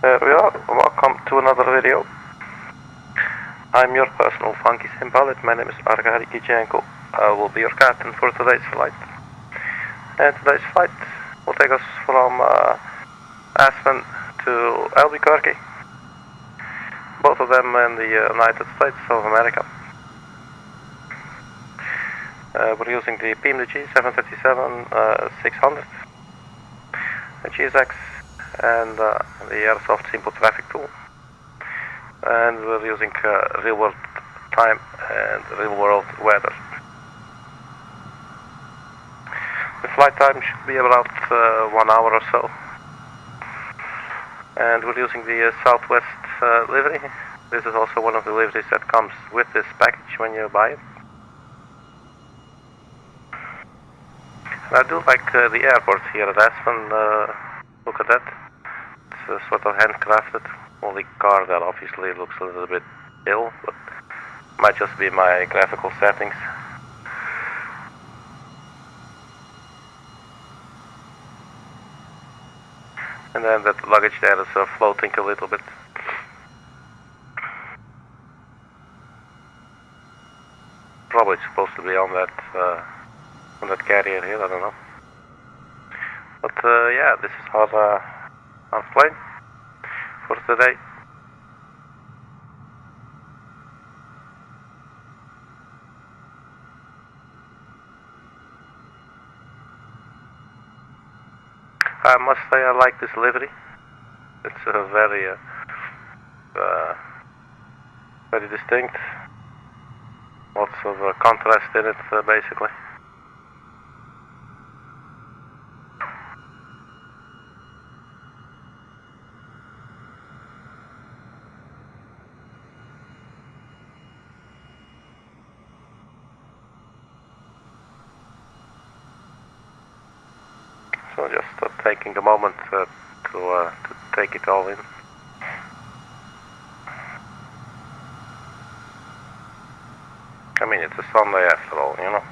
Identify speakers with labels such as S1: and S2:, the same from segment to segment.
S1: There we are, welcome to another video. I'm your personal funky sim pilot. My name is Arkady Gidzenko. I will be your captain for today's flight. And today's flight will take us from Aspen to Albuquerque. Both of them in the United States of America. We're using the PMDG 737-600, the GSX, and the Airsoft Simple Traffic Tool. And we're using real world time and real world weather. The flight time should be about 1 hour or so. And we're using the Southwest livery. This is also one of the liveries that comes with this package when you buy it. And I do like the airport here at Aspen. Look at that. It's sort of handcrafted. Only car that obviously looks a little bit ill, but might just be my graphical settings. And then that luggage there is floating a little bit. Probably supposed to be on that carrier here. I don't know. But yeah, this is our plane for today. I must say I like this livery. It's very distinct. Lots of contrast in it, basically. So just taking a moment to take it all in. I mean, it's a Sunday after all, you know.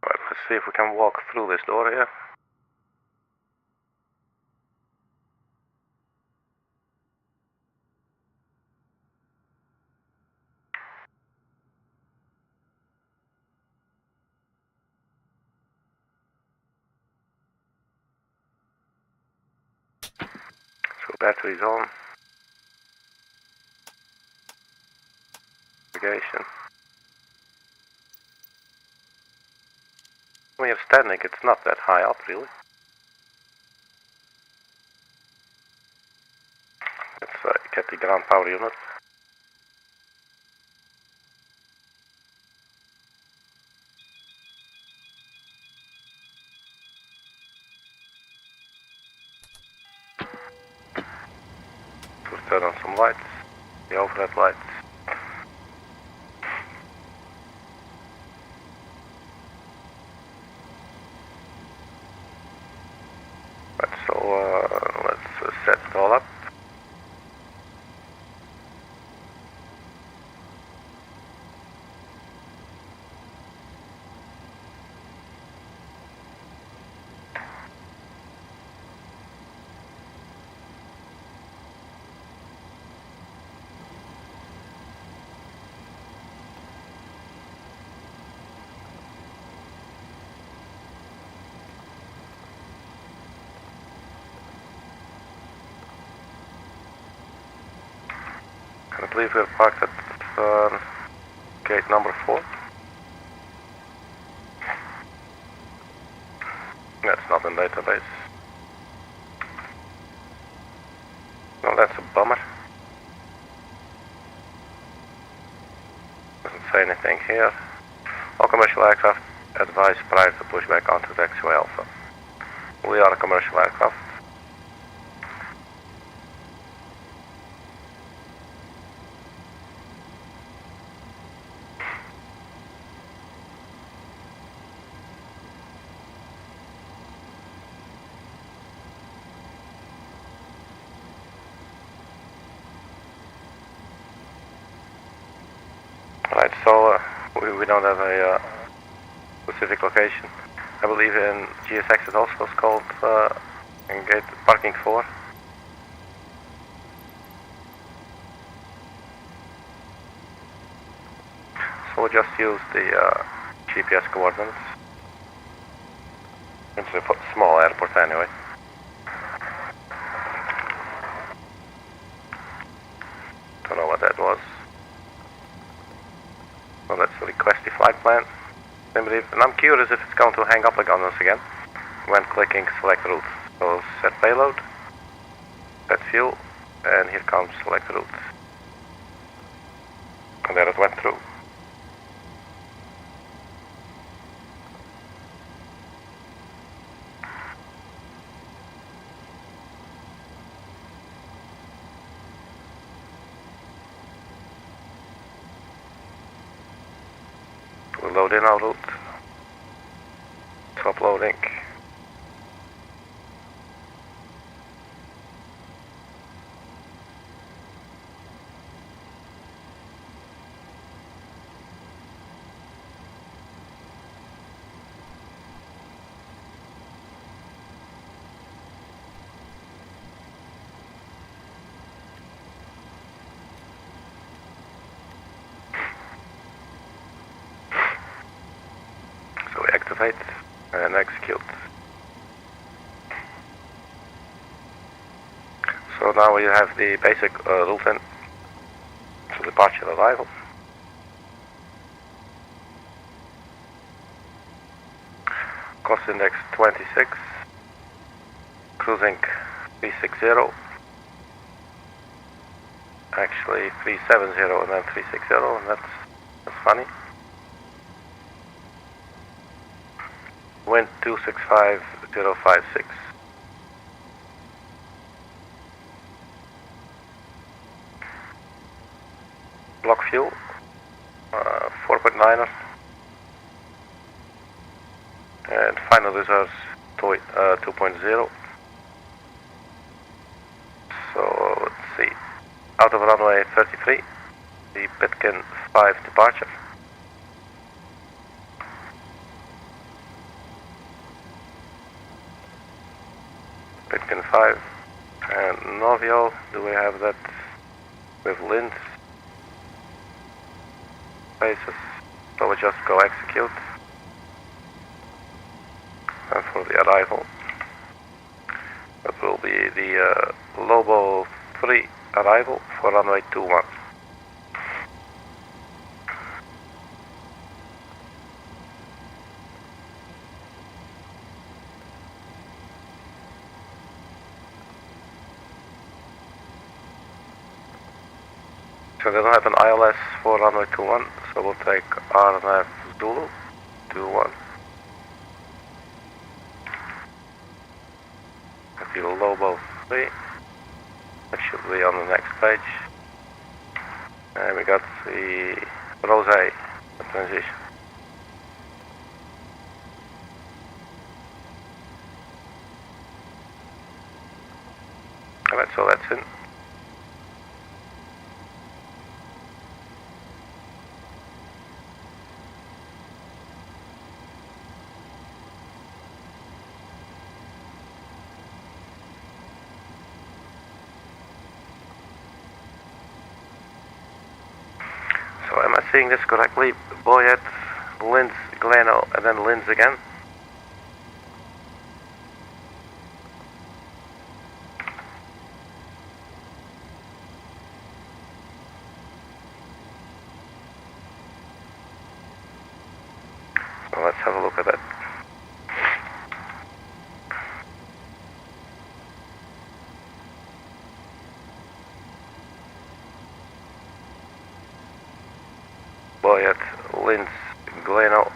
S1: Right, let's see if we can walk through this door here. So batteries on. Navigation. When you're standing, it's not that high up, really. Let's get the ground power unit. We'll turn on some lights, the overhead lights. Right, so let's set it all up. I believe we're parked at gate number 4. That's not in database. No, that's a bummer. Doesn't say anything here. All commercial aircraft advised prior to pushback onto taxiway Alpha. We are a commercial aircraft. Right, so we don't have a specific location. I believe in GSX it also is called gate parking 4. So we'll just use the GPS coordinates. It's a small airport anyway. Don't know what that was. So let's request the flight plan. And I'm curious if it's going to hang up on us again when clicking select route. So set payload, set fuel, and here comes select route. And there it went through. We'll load in our route. Stop loading. So we activate and execute. So now we have the basic route in to departure arrival. Cost index 26, cruising 360, actually 370 and then 360, and that's funny. Wind 265056. Block fuel 4.9er. And final reserves 2.0. So let's see. Out of runway 33, the Pitkin 5 departure. Pitkin 5 and Novio, do we have that with LINDZ basis? So we just go execute. And for the arrival, that will be the Lobo 3 arrival for runway 21. So they don't have an ILS for runway 21, so we'll take RNF Zulu 21. The Lobo 3, that should be on the next page. And we got the ROSEI transition. Alright, so that's in. So am I seeing this correctly? Boyet, LINDZ, Gleno, and then LINDZ again? So let's have a look at that. Boyet, LINDZ, Gleno.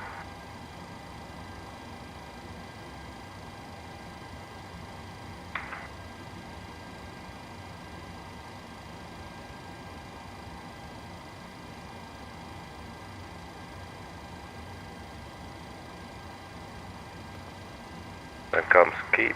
S1: Then comes KEEPP.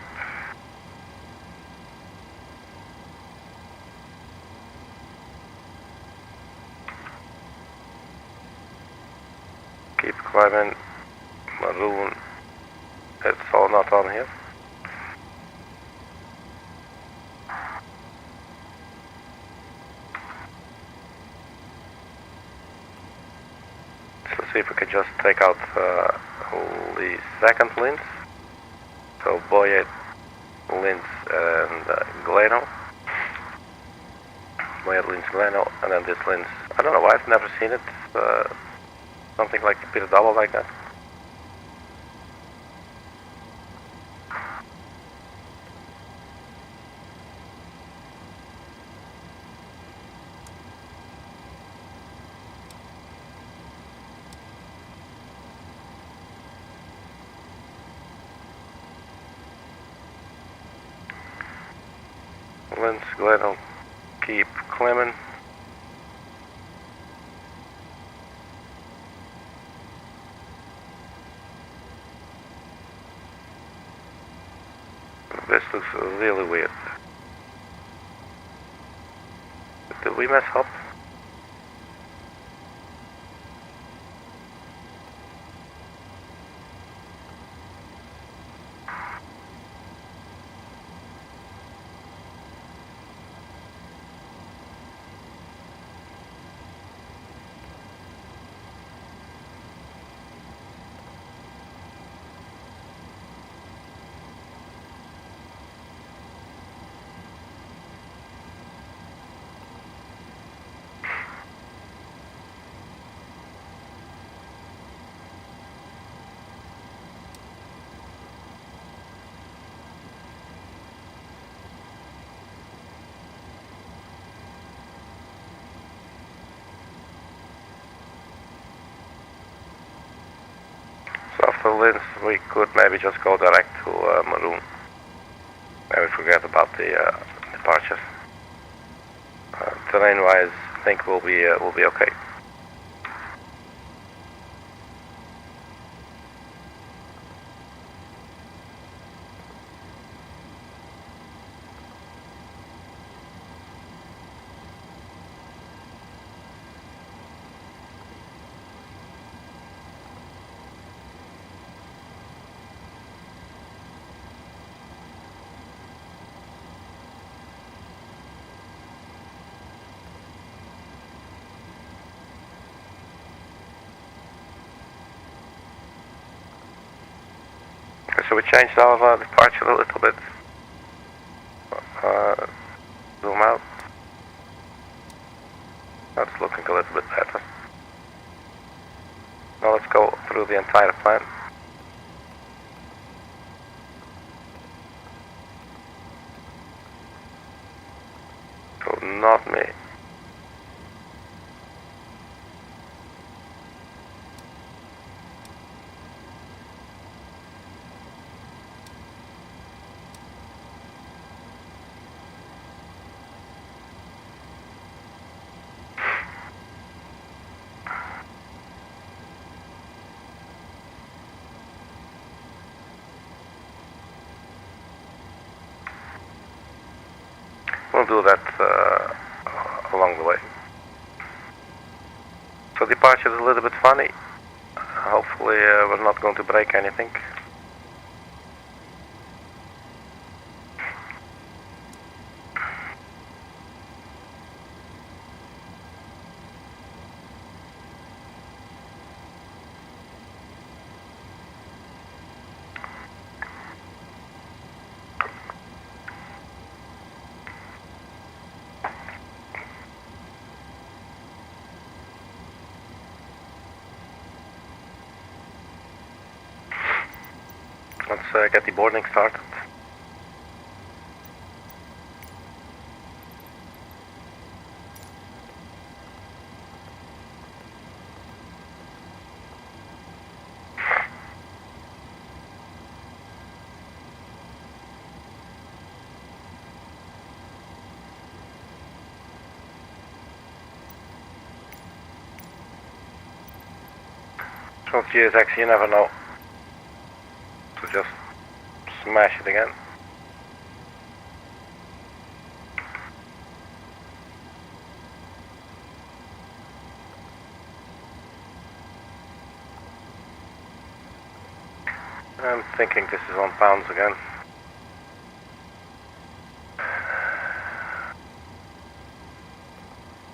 S1: I'm thinking this is on pounds again.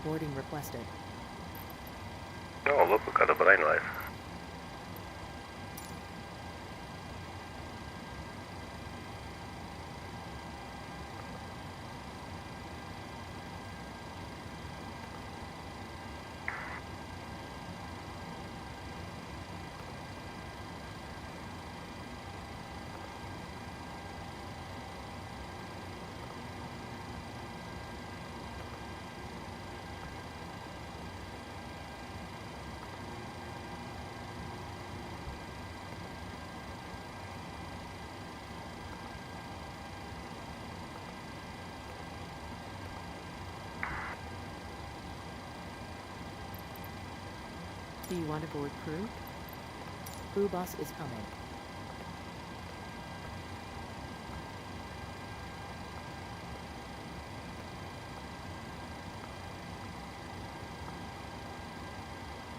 S2: Boarding requested.
S1: Oh look, we got a brainwave.
S2: Do you want to board crew? Crew bus is coming.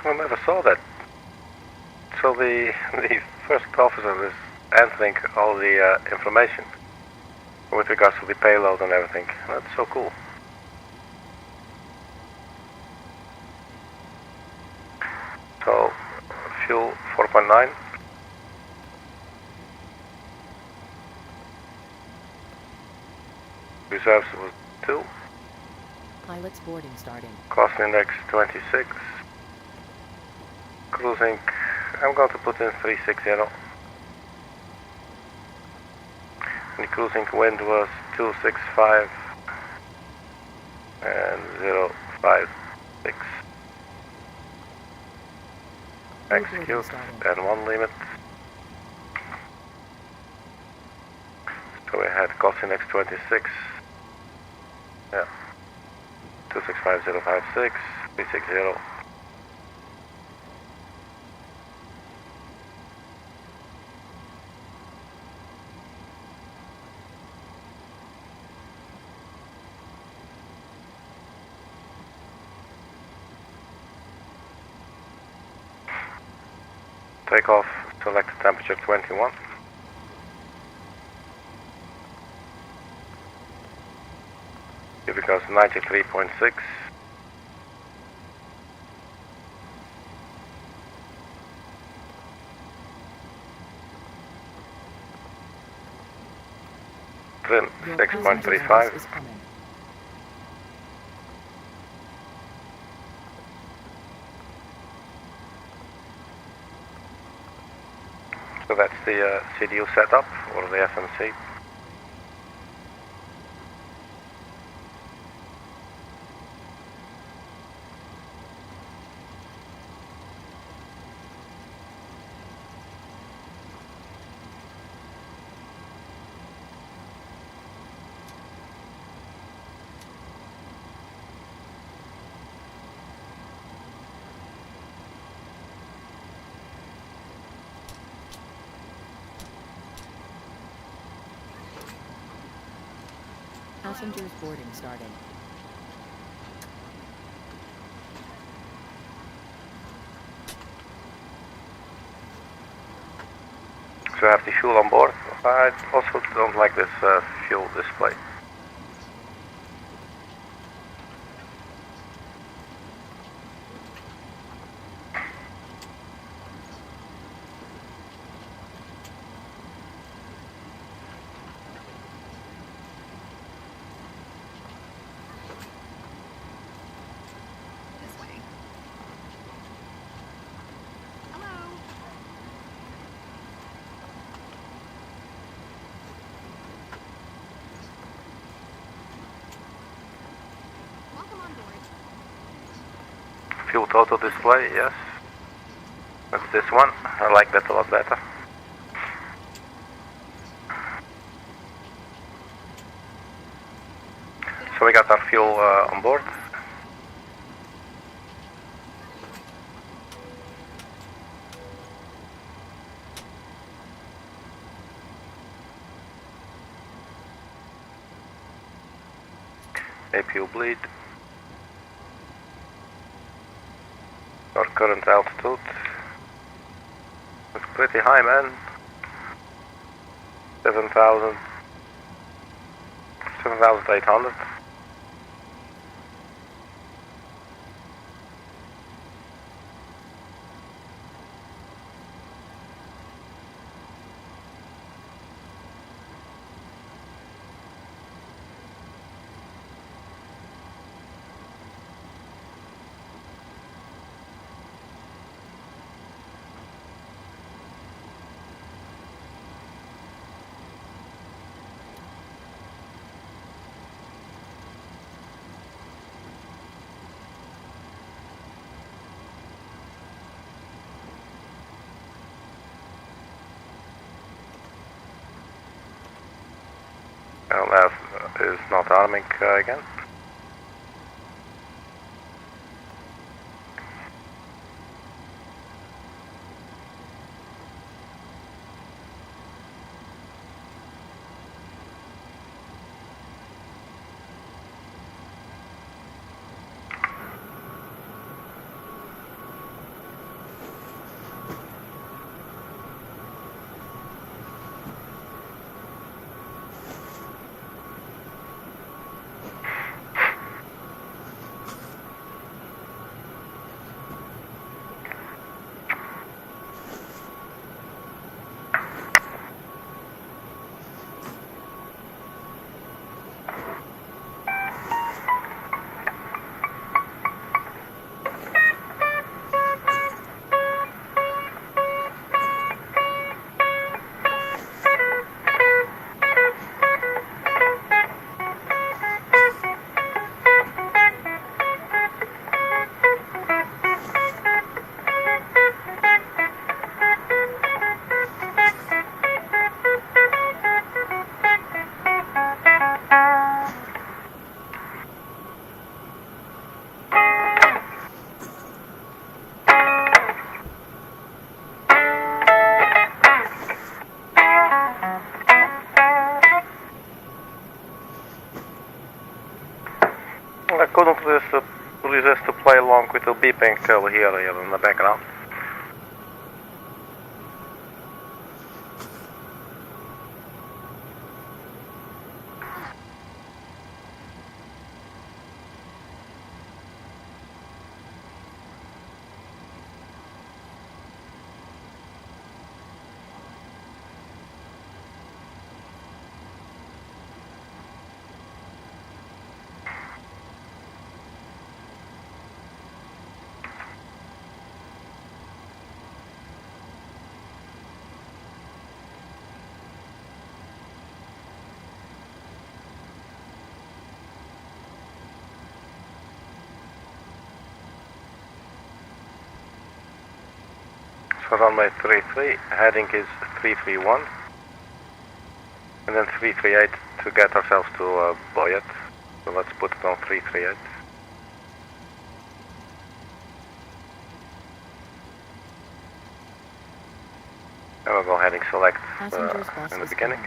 S1: I never saw that. So the first officer is answering all the information with regards to the payload and everything. That's so cool. So, fuel 4.9. Reserves was 2.
S2: Pilots boarding starting.
S1: Cost index 26. Cruising, I'm going to put in 360. The cruising wind was 265 and 056. Execute and 1 limit. So we had cost index 26. Yeah. 265056, 360. Takeoff, select temperature 21. Because 93.6. Trim 6.35. So that's the CDU setup or the FMC.
S2: Passengers boarding starting.
S1: So I have the fuel on board. I also don't like this fuel display. Fuel total display, yes. That's this one. I like that a lot better. So we got our fuel on board. APU bleed. Our current altitude looks pretty high, man. 7,000, 7,800. LF is not arming again. I couldn't resist to play along with the beeping here in the background. So runway 33, heading is 331, and then 338 to get ourselves to Boyet. So let's put it on 338. And we'll go heading select in the beginning.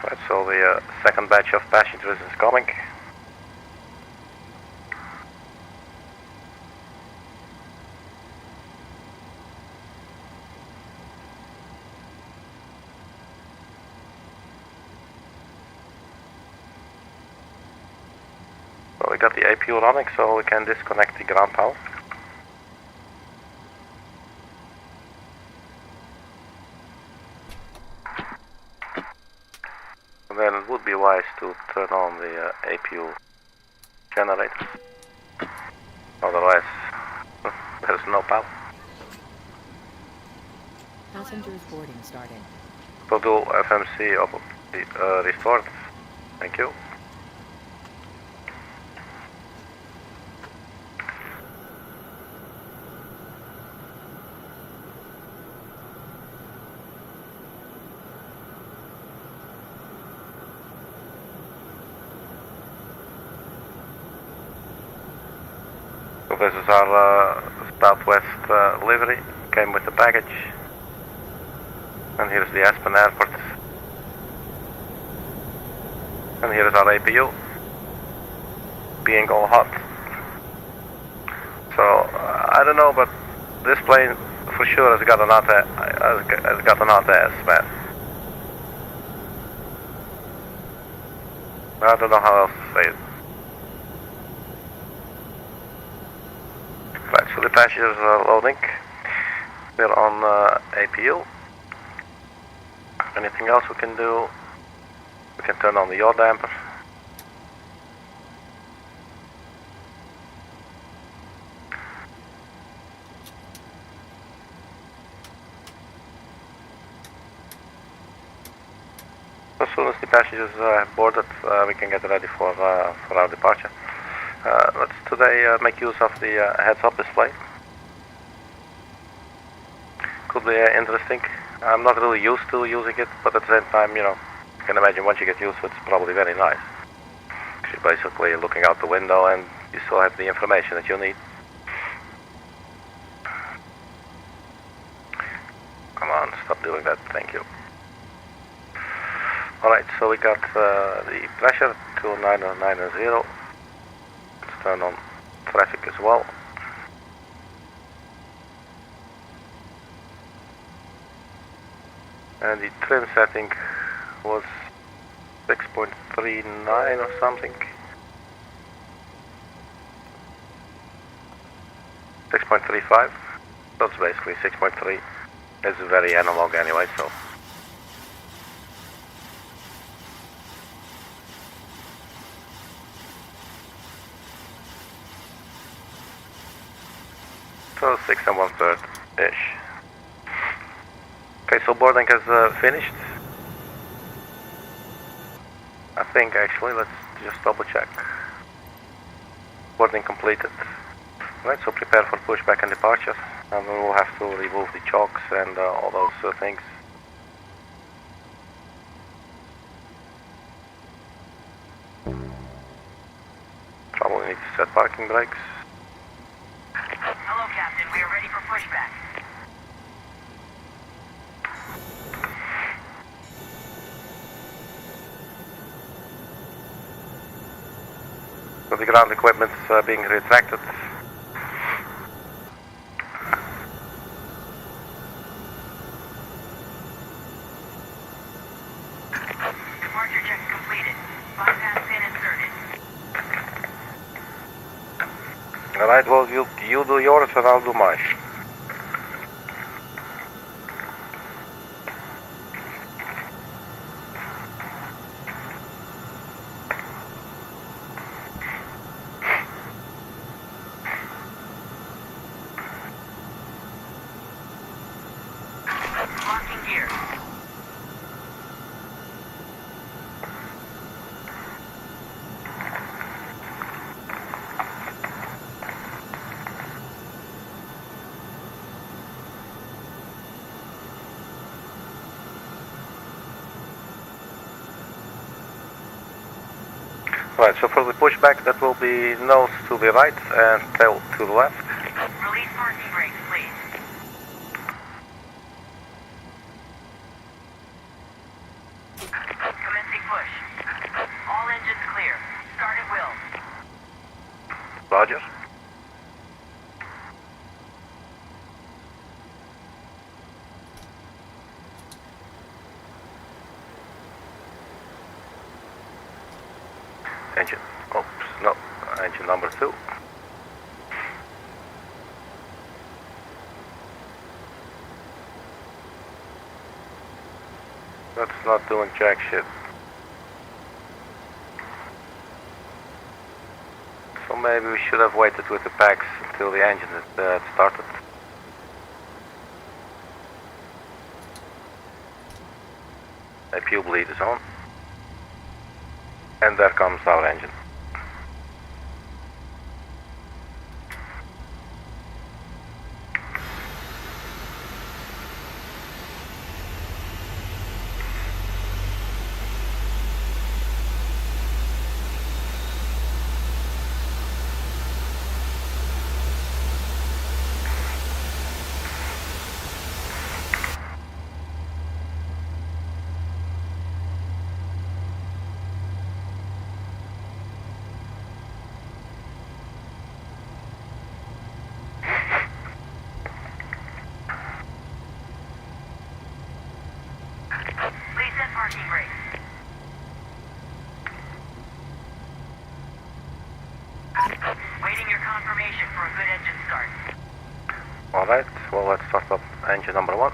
S1: Right, so the second batch of passengers is coming. So we got the APU running, so we can disconnect the ground power. And then it would be wise to turn on the APU generator. Otherwise, there's no power.
S2: Passengers boarding starting.
S1: So do FMC restored. Thank you. So this is our Southwest livery, came with the package. And here's the Aspen airport. And here is our APU, being all hot. So, I don't know, but this plane for sure has got an ATS, man. I don't know how else to say it. Right, so the passengers are loading. We're on APU. Anything else we can do? We can turn on the yaw damper. As soon as the passengers have boarded, we can get ready for our departure. Let's today make use of the heads-up display. Could be interesting. I'm not really used to using it, but at the same time, you know, you can imagine once you get used to it, it's probably very nice. You're basically looking out the window and you still have the information that you need. Come on, stop doing that, thank you. Alright, so we got the pressure to 990. Let's turn on traffic as well. And the trim setting was 6.39 or something. 6.35. That's basically 6.3. It's very analog anyway, so. So 6 1/3-ish. Okay, so boarding has finished. I think actually, let's just double check. Boarding completed. Right, so prepare for pushback and departure. And then we'll have to remove the chocks and all those things. Probably need to set parking brakes.
S3: Hello, Captain. We are ready for pushback.
S1: So the ground equipment is being retracted.
S3: Departure check completed. Bypass pin inserted.
S1: Alright, well you do yours and I'll do mine.
S3: Locking gear.
S1: Right, so for the pushback that will be nose to the right and tail to the left.
S3: Release parking brakes, please. Commencing push. All engines clear. Start at will.
S1: Roger. Engine, oops, no, engine number 2. That's not doing jack shit. So maybe we should have waited with the packs until the engine had started. APU bleed is on. And there comes our engine. Well, let's start up engine number 1.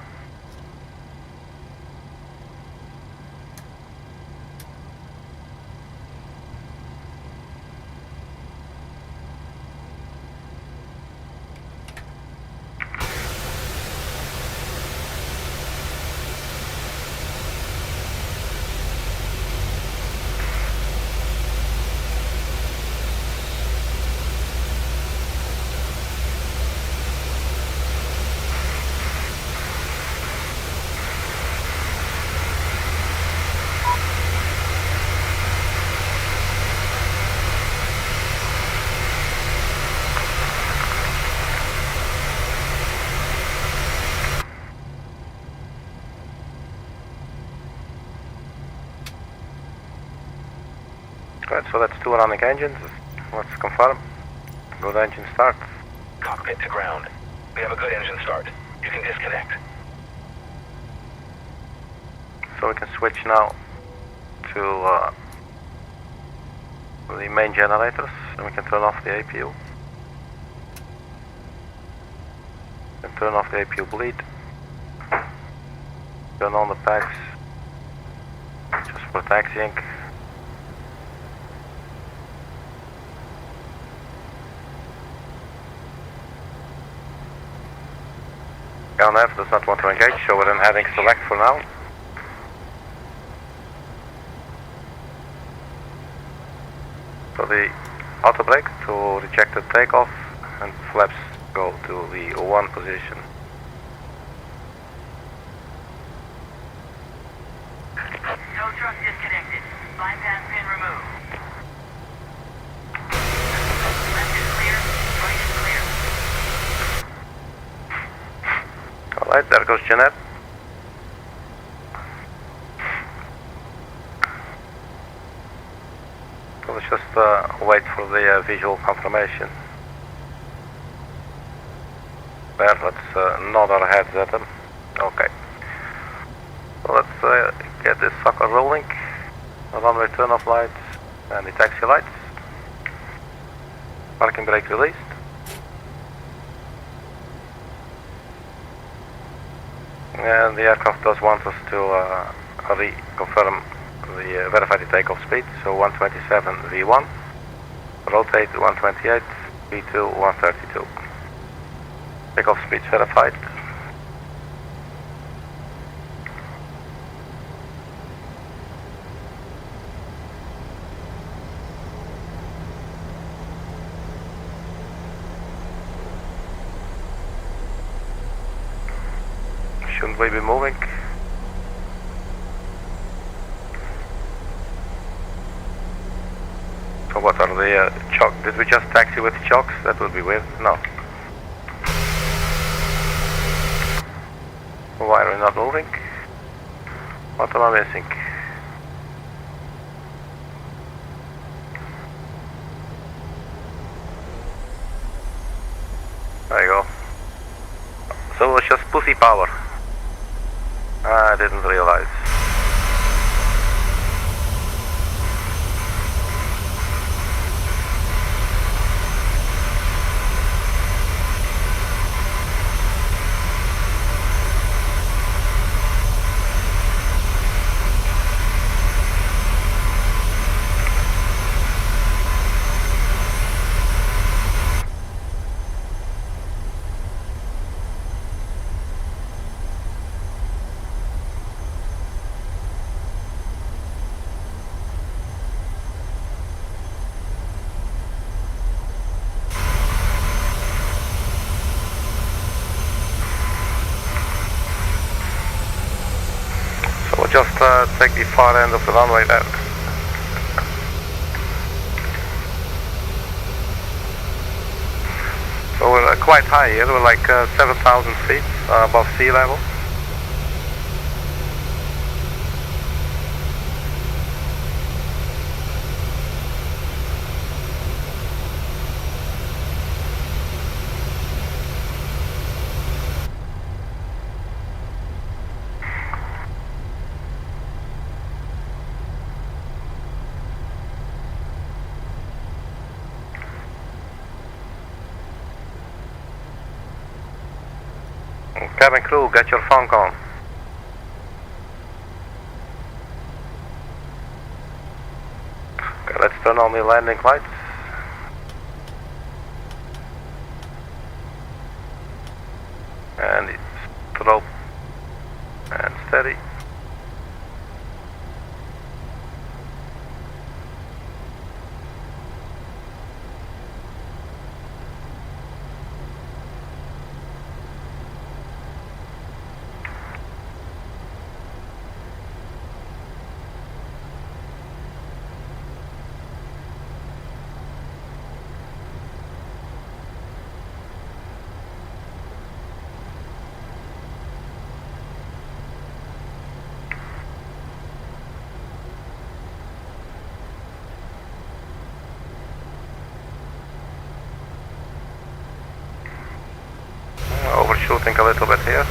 S1: Right, so that's 2 running engines. Let's confirm. Good engine start.
S4: Cockpit to ground. We have a good engine start. You can disconnect.
S1: So we can switch now to the main generators, and we can turn off the APU. And turn off the APU bleed. Turn on the packs just for taxiing. Down F does not want to engage, so we're in heading select for now. So the auto brake to reject the takeoff, and flaps go to the 1 position.
S3: Tow truck disconnected. Bypass pin removed. Left is clear. Right is clear.
S1: Alright, there goes Jeanette. So let's just wait for the visual confirmation. There, let's nod our heads at them. Okay. So let's get this sucker rolling. The runway turn-off lights and the taxi lights. Parking brake released. And the aircraft does want us to reconfirm the verify the takeoff speed, so 127 V1, rotate 128, V2 132. Takeoff speed verified. Shouldn't we be moving? So what are the chocks? Did we just taxi with chocks? That would be weird. No. Why are we not moving? What am I missing? There you go. So it's just pussy power. I didn't realize. Just take the far end of the runway there. So we're quite high here, we're like 7,000 feet above sea level. Cabin crew, get your phone on. Okay, let's turn on the landing lights. And slope and steady. Overshooting a little bit here.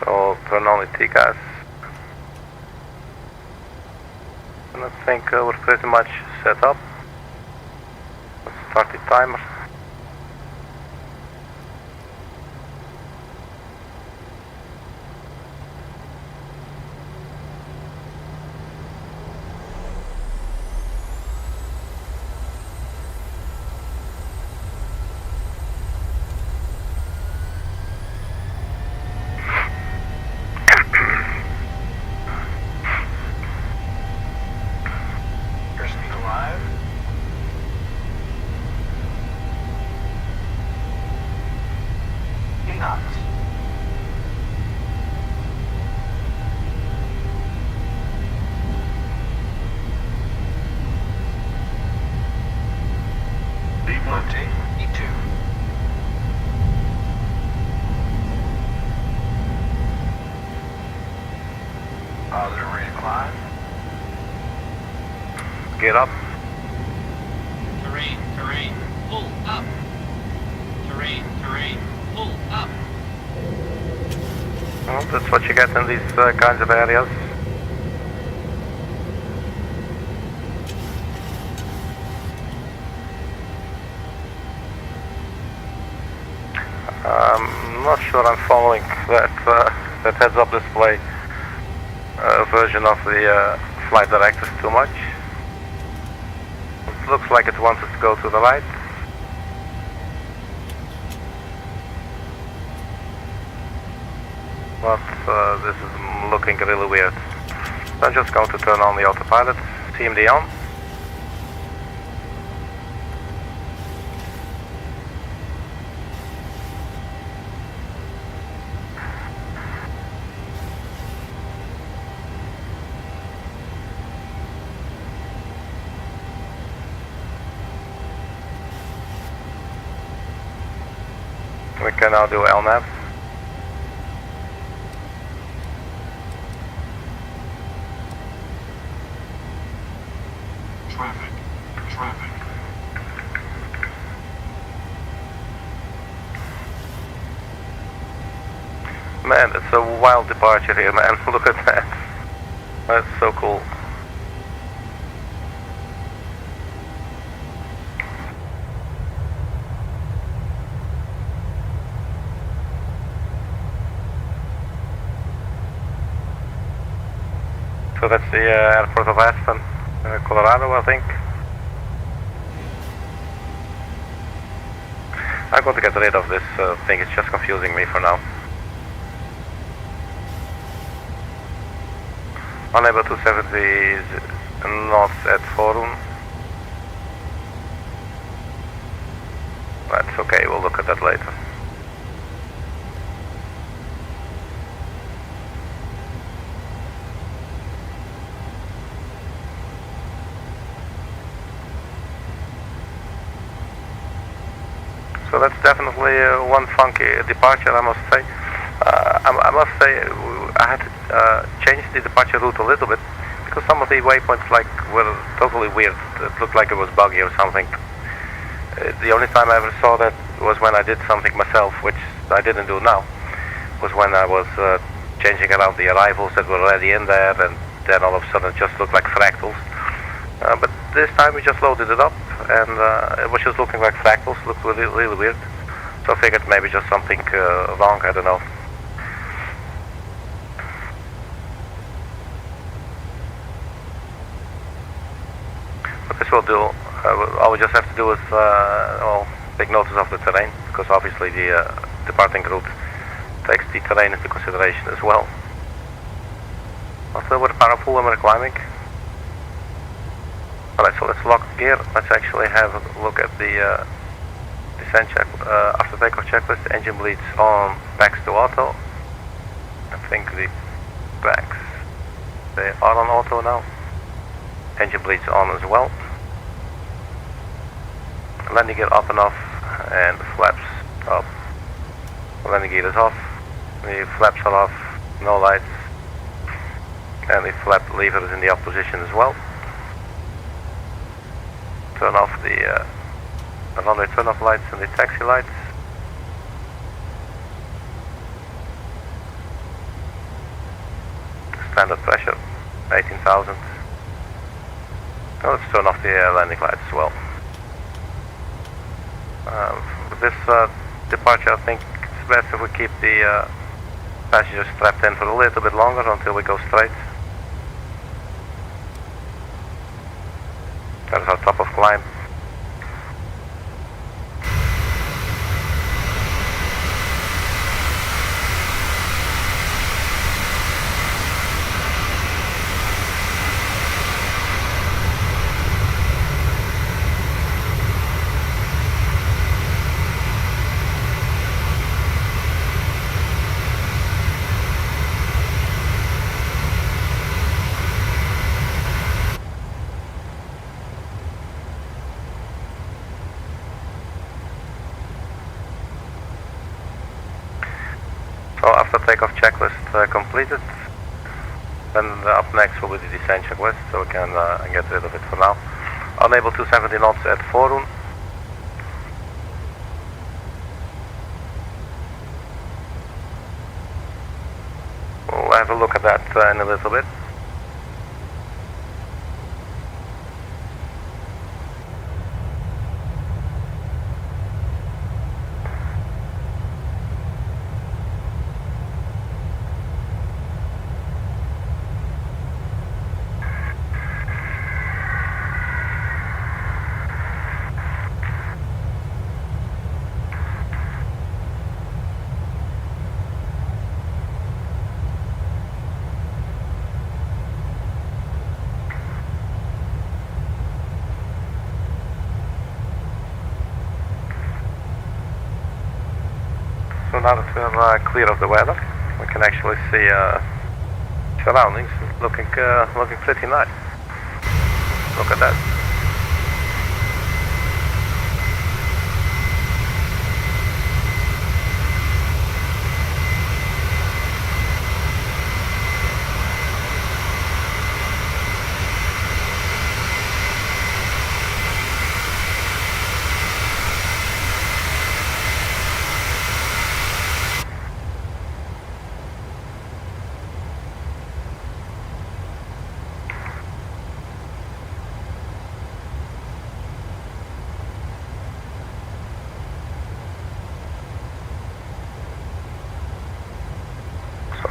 S1: So turn on the TCAS. And I think we're pretty much set up. Let's start the timer. Get up.
S5: Terrain, pull up. Terrain, pull up.
S1: Well, that's what you get in these kinds of areas. I'm not sure I'm following that heads-up display version of the flight directives too much. It looks like it wants us to go to the right. But this is looking really weird. So I'm just going to turn on the autopilot, CMD on. We can now do LNAV.
S6: Traffic.
S1: Man, it's a wild departure here, man. Look at that. That's so cool. So that's the airport of Aspen, Colorado, I think. I'm going to get rid of this thing, it's just confusing me for now. Unable to 70 knots at MROON. That's okay, we'll look at that later. So that's definitely one funky departure, I must say. I must say I had to change the departure route a little bit because some of the waypoints were totally weird. It looked like it was buggy or something. The only time I ever saw that was when I did something myself, which I didn't do now. Was when I was changing around the arrivals that were already in there, and then all of a sudden it just looked like fractals. But this time we just loaded it up, and it was just looking like fractals. Looked really, really weird. So I figured maybe just something wrong. I don't know. What this will do, all we just have to do is take notice of the terrain, because obviously the departing route takes the terrain into consideration as well. Also with powerful and we're climbing. Alright, so let's lock gear. Let's actually have a look at the descent check. After takeoff checklist, engine bleeds on, backs to auto. I think the backs, they are on auto now. Engine bleeds on as well. Landing gear up and off, and the flaps up. Landing gear is off, the flaps are off, no lights, and the flap lever is in the off position as well. Turn off the runway turn off lights and the taxi lights. Standard pressure, 18,000. Now let's turn off the landing lights as well. With this departure, I think it's best if we keep the passengers strapped in for a little bit longer until we go straight. That is our top of climb. So after takeoff checklist completed, then up next will be the descent checklist, so we can get rid of it for now. Unable 270 knots at MROON. We'll have a look at that in a little bit. So now that we're clear of the weather, we can actually see surroundings looking pretty nice. Look at that.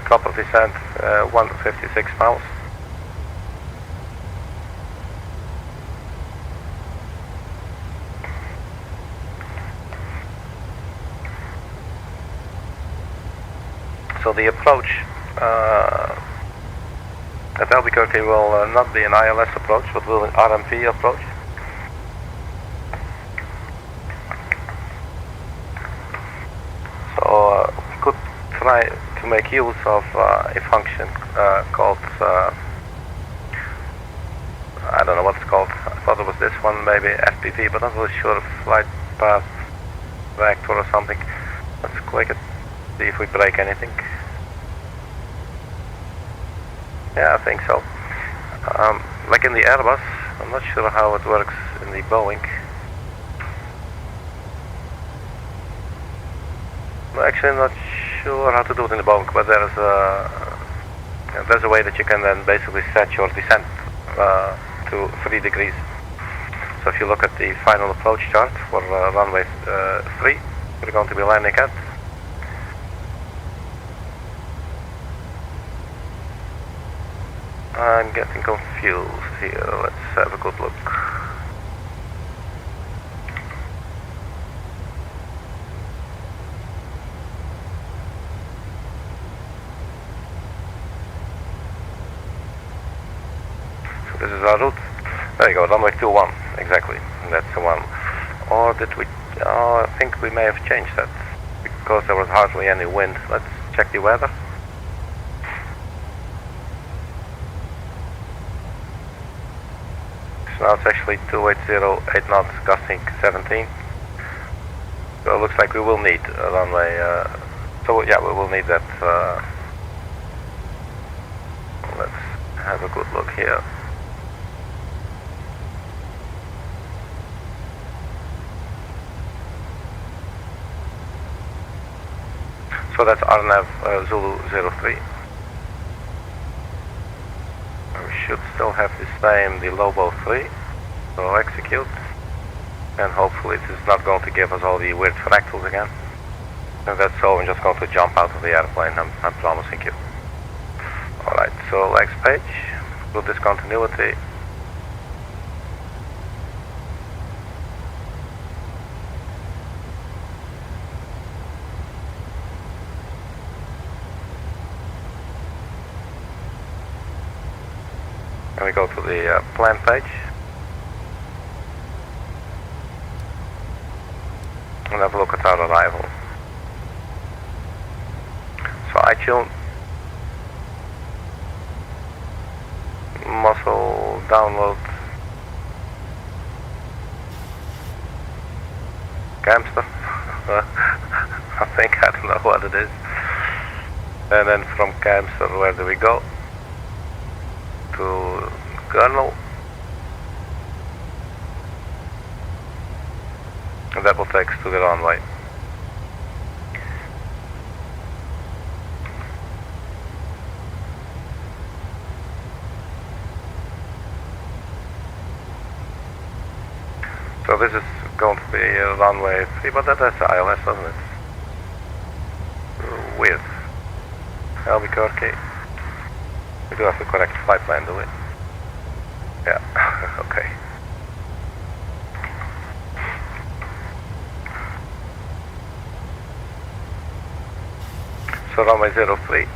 S1: Top of descent, 156 miles. So the approach at Albuquerque will not be an ILS approach, but will an RMP approach. So we could try to make use of a function called, I don't know what it's called, I thought it was this one, maybe FPV, but I'm not really sure, flight path vector or something. Let's click it, see if we break anything. Yeah, I think so. Like in the Airbus, I'm not sure how it works in the Boeing. I'm actually not sure how to do it in the Boeing, but there's a way that you can then basically set your descent to 3 degrees. So if you look at the final approach chart for runway 3, we're going to be landing at. I'm getting confused here. Let's have a good look. So this is our route. There you go, runway 21, exactly. That's the one. Or did we? Oh, I think we may have changed that because there was hardly any wind. Let's check the weather. So now it's actually 280, 8 knots, gusting 17. So it looks like we will need a runway. So yeah, we will need that. Let's have a good look here. So that's RNAV Zulu 03. We should still have the same, the Lobo 3. So execute. And hopefully it is not going to give us all the weird fractals again. And that's so, I'm just going to jump out of the airplane, I'm promising you. Alright, so legs page, route discontinuity. And we go to the plan page. And have a look at our arrival. So I tune muscle download Camster. I think, I don't know what it is. And then from Camster, where do we go? To Gunnel. And that will take us to the runway. So this is going to be runway 3, but that's ILS, doesn't it? Weird. Albuquerque. We do have the correct flight plan, do we? Yeah, okay. So runway 03.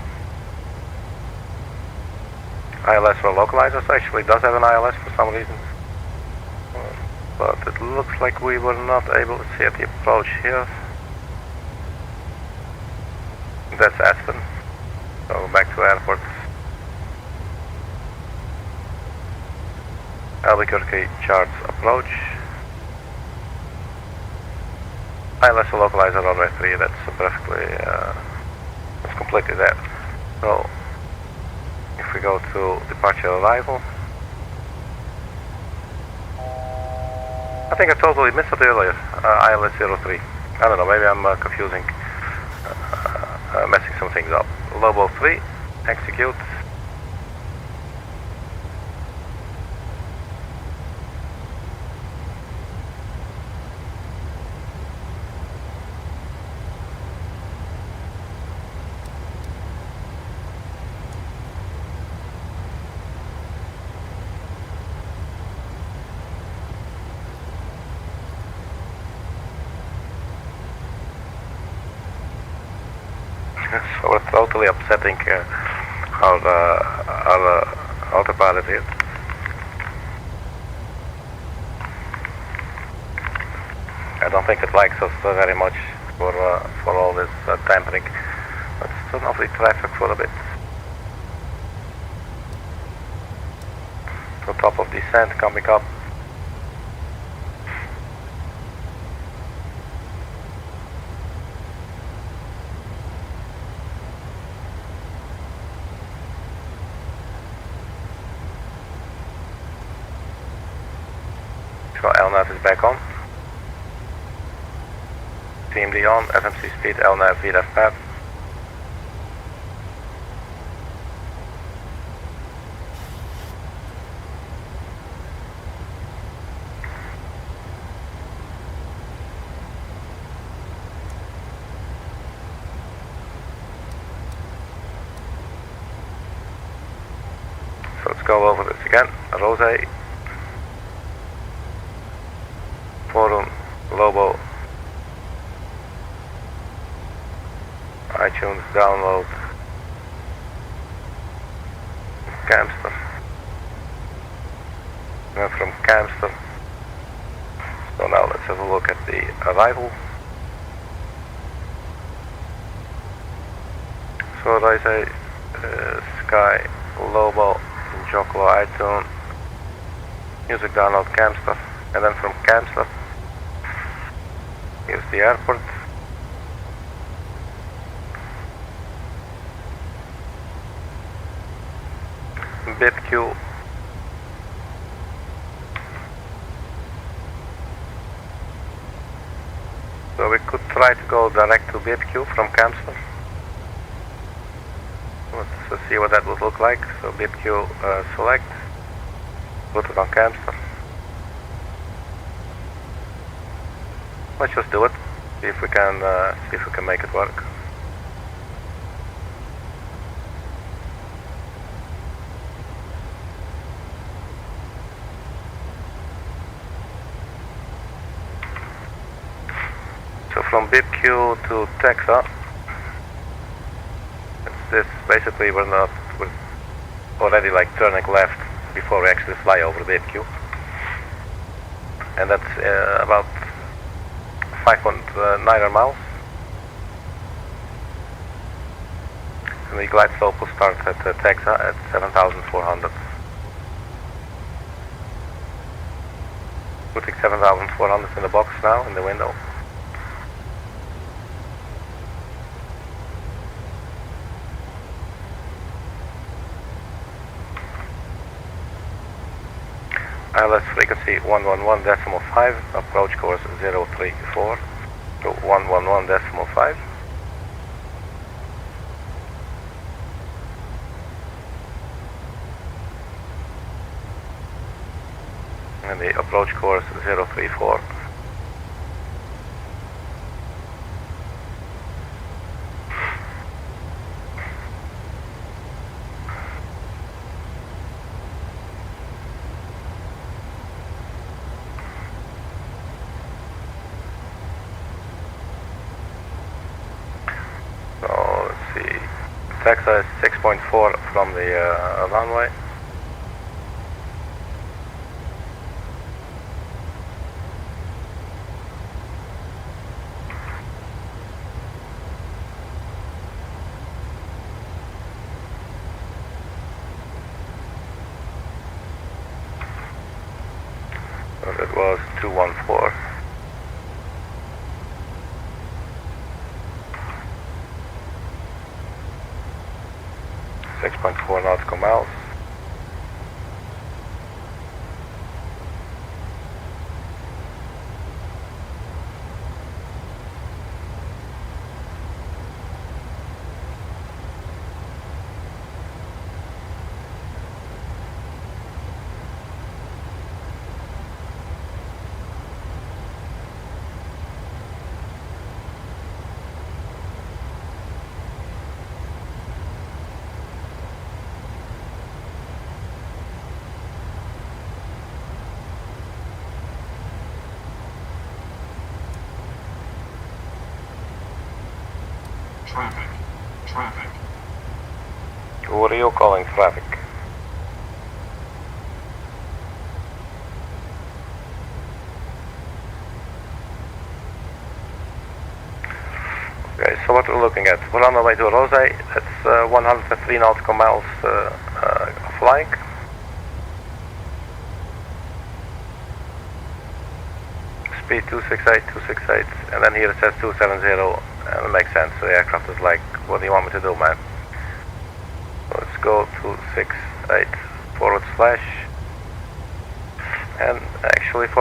S1: ILS for localizers actually does have an ILS for some reason. But it looks like we were not able to see at the approach here. That's Aspen. So back to airport. Albuquerque charts approach. ILS for localizer runway 3, that's perfectly, it's completely there. So, if we go to departure arrival, I think I totally missed it earlier, ILS 03. I don't know, maybe I'm confusing, messing some things up. Lobo 3, execute. So we're totally upsetting our autopilot here. I don't think it likes us very much for all this tampering. Let's turn off the traffic for a bit. So top of descent coming up. So LNAV is back on. TMD on, FMC speed, LNAV, VLF path. So let's go over this again. ROSEI, Forum, Lobo, iTunes, download, Camster, and then from Camster, so now let's have a look at the arrival. So ROSEI, Sky, Lobo, Joklo, iTunes, music download, Camster, and then from Camster, here's the airport. BIPQ. So we could try to go direct to BIPQ from Camster. Let's see what that would look like. So BIPQ select, put it on Camster. Let's just do it. See if we can make it work. So from BIPQ to Texas, it's this. Basically, we're already like turning left before we actually fly over BIPQ, and that's about 5.9 miles. And the glide slope will start at Texas at 7,400. Putting 7,400 in the box now in the window. ILS frequency 111.5, approach course 034 to 111.5. And the approach course 034. Texas 6.4 from the runway. So that was 214. 6.4 nautical miles.
S6: Traffic.
S1: What are you calling traffic? Okay, so what we're looking at, we're on our way to ROSEI. That's 103 nautical miles flying. Speed 268, and then here it says 270. It makes sense. So the aircraft is like, what do you want me to do, man? So let's go 268 /, And actually //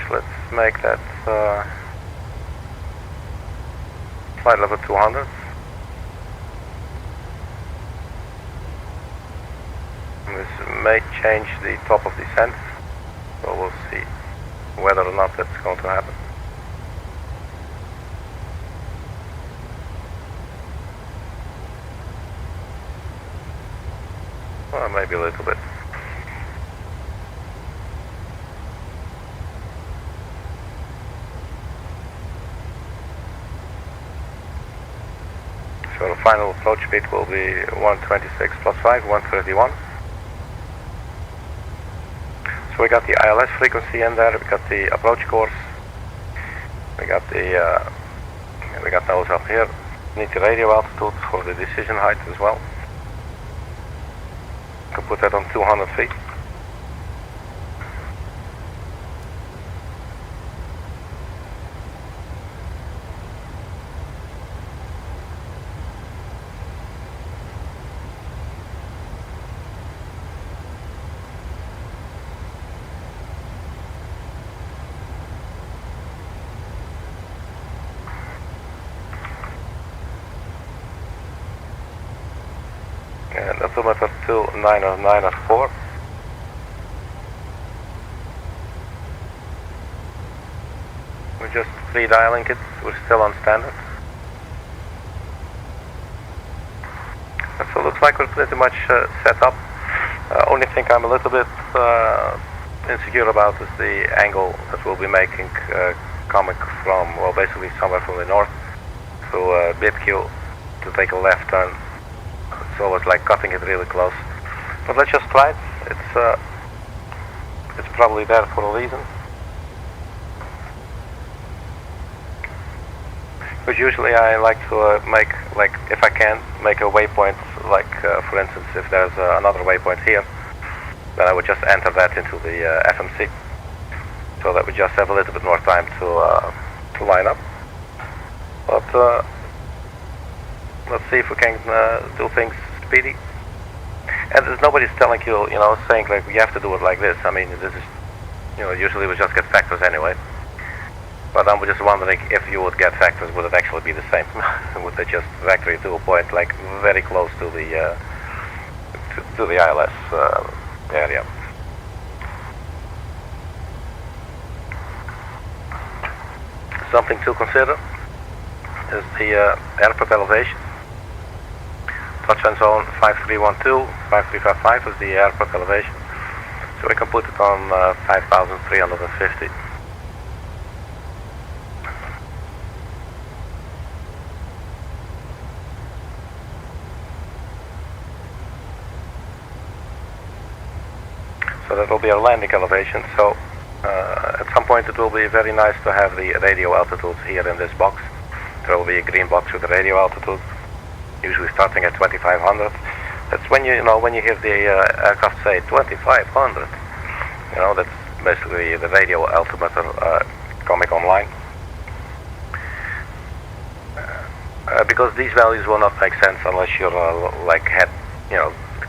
S1: let's make that flight level 200. And this may change the top of descent, so we'll see whether or not that's going to happen. Well, maybe a little bit. So the final approach speed will be 126 plus 5, 131. So we got the ILS frequency in there, we got the approach course, we got those up here. Need the radio altitude for the decision height as well. You can put that on 200 feet. And altimeter 2994. We're just redialing it, we're still on standard. So it looks like we're pretty much set up. Only thing I'm a little bit insecure about is the angle that we'll be making coming from, well, basically somewhere from the north to BIPQ to take a left turn. So it's like cutting it really close. But let's just try it. It's probably there for a reason. But usually I like to make, like, if I can, make a waypoint, like, for instance, if there's another waypoint here, then I would just enter that into the FMC, so that we just have a little bit more time to line up. But let's see if we can do things speedy. And there's nobody's telling you, you know, saying like we have to do it like this. I mean, this is, you know, usually we just get factors anyway. But I'm just wondering if you would get factors, would it actually be the same? Would they just vector it to a point like very close to the to the ILS area? Something to consider is the airport elevation. Touchdown zone 5312, 5355 is the airport elevation. So we can put it on 5,350. So that will be our landing elevation. So at some point it will be very nice to have the radio altitudes here in this box. There will be a green box with the radio altitude, usually starting at 2,500. That's when you know when you hear the aircraft say 2,500. You know, that's basically the radio altimeter coming online. Because these values will not make sense unless you're like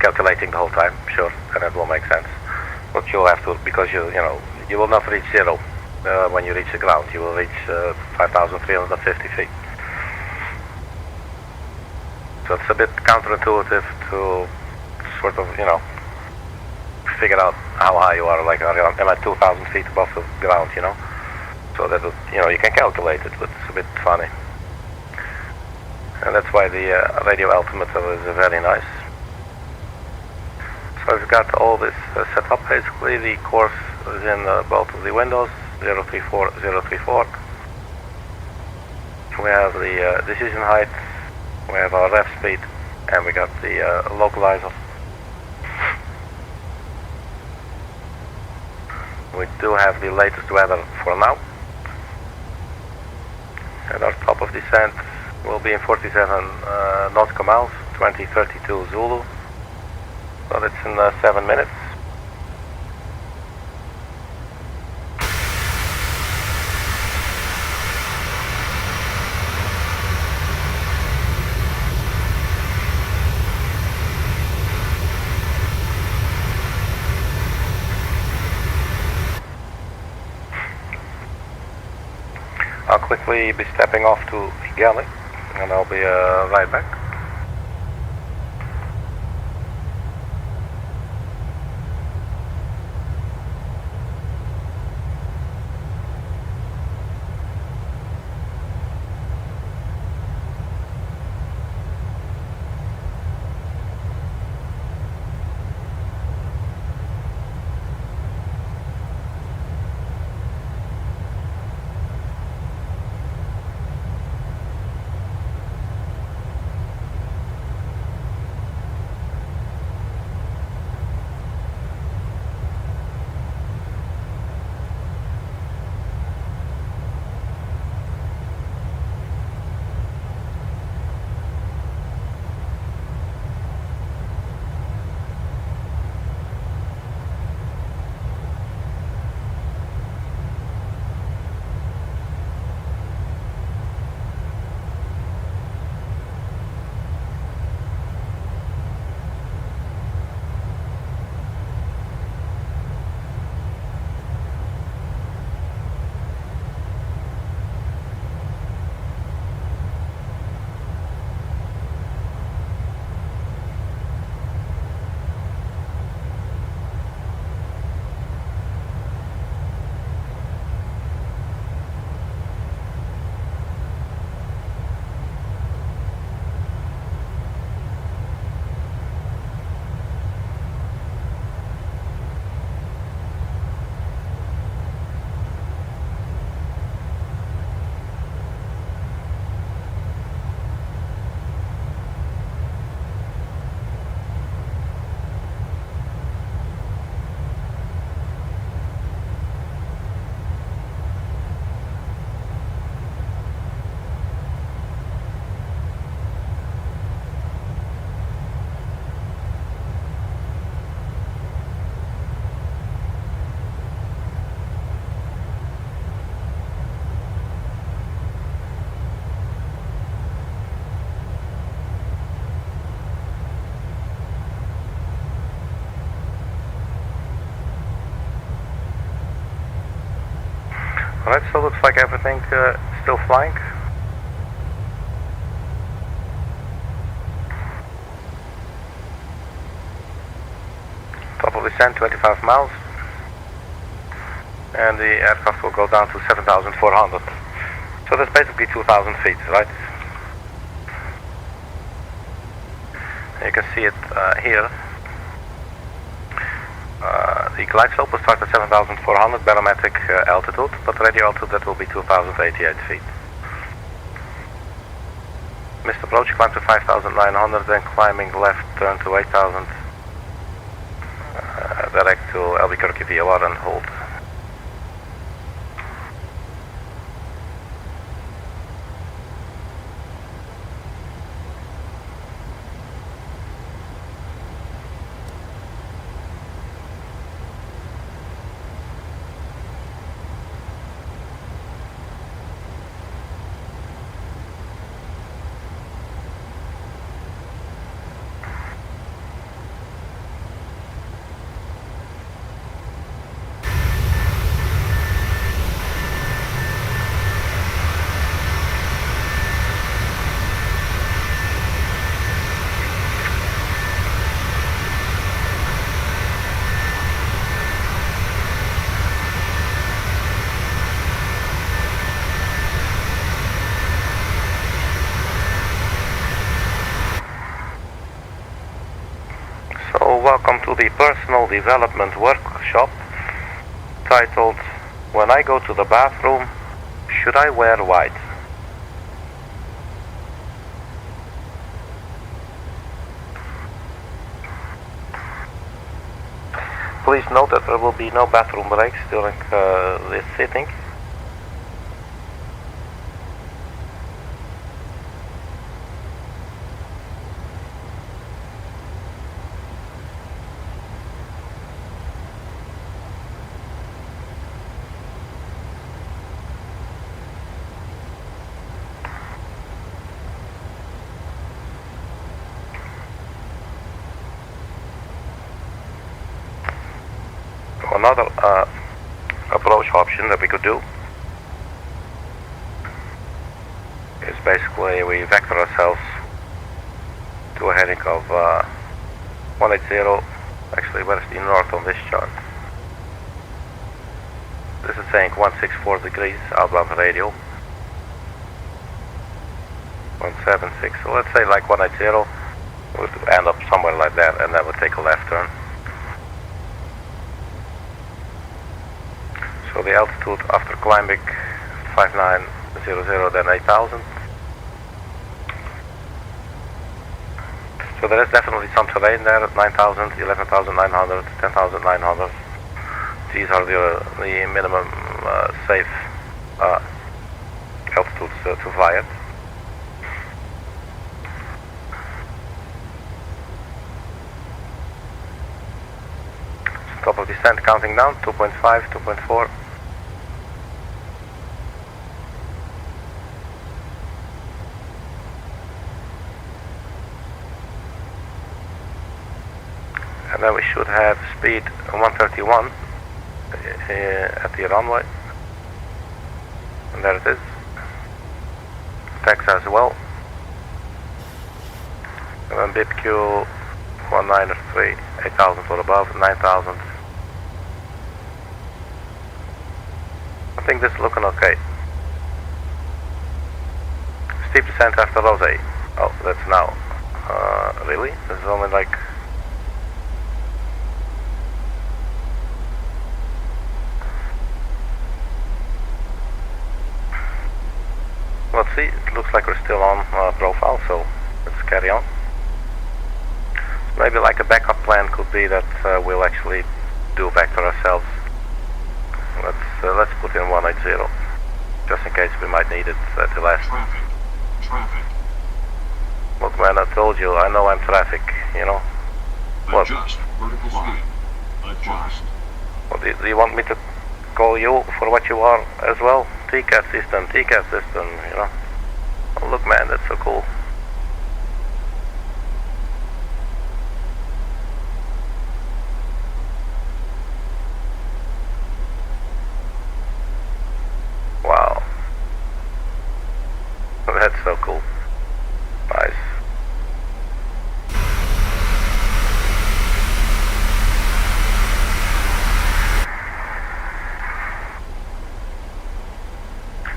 S1: calculating the whole time. Sure, then it will make sense. But you'll have to, because you will not reach zero when you reach the ground. You will reach 5,350 feet. So it's a bit counterintuitive to sort of, figure out how high you are. Like, am I 2,000 feet above the ground, So that, you can calculate it, but it's a bit funny. And that's why the radio altimeter is very nice. So we've got all this set up basically. The course is in both of the windows, 034, 034. We have the decision height, we have our ref speed, and we got the localizer. We do have the latest weather for now. And our top of descent will be in 47 nautical miles, 2032 Zulu. So that's in 7 minutes. quickly be stepping off to Galley, and I'll be right back. Alright, so looks like everything still flying. Top of descent 25 miles. And the aircraft will go down to 7,400. So that's basically 2,000 feet, right? You can see it here. The glide slope will start at 7,400 barometric altitude, but radio altitude that will be 2,088 feet. Missed approach, climb to 5,900, then climbing left, turn to 8,000, direct to Albuquerque VOR and hold. Welcome to the personal development workshop titled "When I Go to the Bathroom, Should I Wear White?" Please note that there will be no bathroom breaks during this sitting. Another approach option that we could do is basically we vector ourselves to a heading of 180. Actually, where's the north on this chart? This is saying 164 degrees outbound radio. 176, so let's say like 180. We'll end up somewhere like that, and then we'll take a left turn. So the altitude after climbing 5900, then 8000. So there is definitely some terrain there at 9000, 11,900, 10,900. These are the minimum safe altitudes to fly at. Top of descent counting down, 2.5, 2.4. And then we should have speed 131 at the runway. And there it is. Tax as well. And then BitQ 193, 8,000 or above, 9,000. I think this is looking okay. Steep descent after ROSEI. Oh, that's now. Really? This is only like... Let's see, it looks like we're still on profile, so let's carry on. Maybe like a backup plan could be that we'll actually do vector ourselves. Let's put in 180, just in case we might need it at the last.
S6: Traffic.
S1: Look man, I told you, I know I'm traffic, you know. What?
S6: Adjust vertical speed. Adjust.
S1: What, do you want me to call you for what you are as well? TCAT system, you know. Oh, look man, that's so cool. Wow. That's so cool. Nice.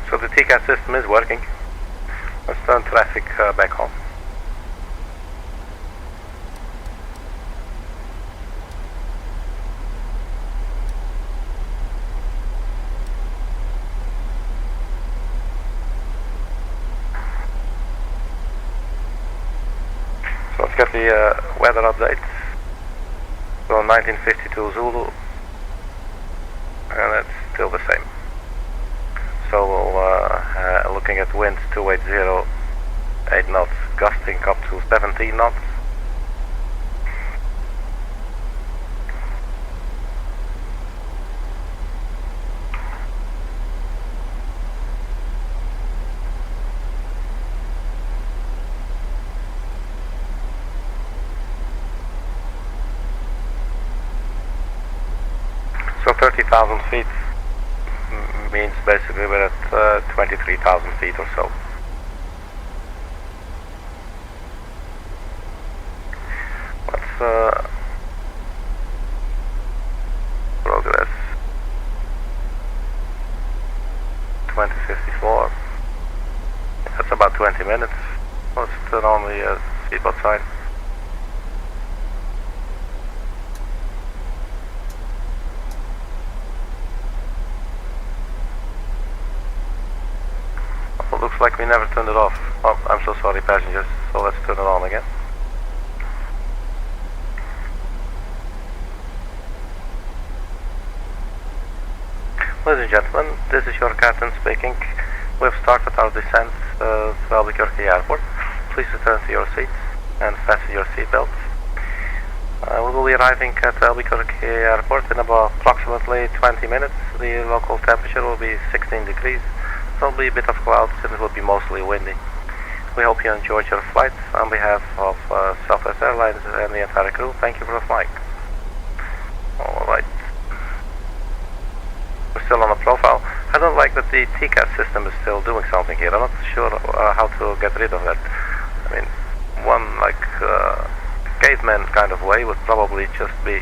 S1: So the TCAT system is working. Let's turn traffic back home. So let's get the weather update. So 1952 Zulu, and it's still the same. So we'll looking at winds 280, 8 knots, gusting up to 17 knots. So 30,000 feet means basically we're at 23,000 feet or so. Let's progress 2054. That's about 20 minutes. Let's turn on the seatbelt sign. Looks like we never turned it off. Oh, I'm so sorry passengers, so let's turn it on again. Ladies and gentlemen, this is your captain speaking. We've started our descent to Albuquerque Airport. Please return to your seats and fasten your seatbelts. We will be arriving at Albuquerque Airport in about approximately 20 minutes. The local temperature will be 16 degrees. There will be a bit of clouds and it will be mostly windy. We hope you enjoyed your flight. On behalf of Southwest Airlines and the entire crew, thank you for flying. Alright. We're still on the profile. I don't like that the KASE system is still doing something here. I'm not sure how to get rid of that. I mean, one like caveman kind of way would probably just be,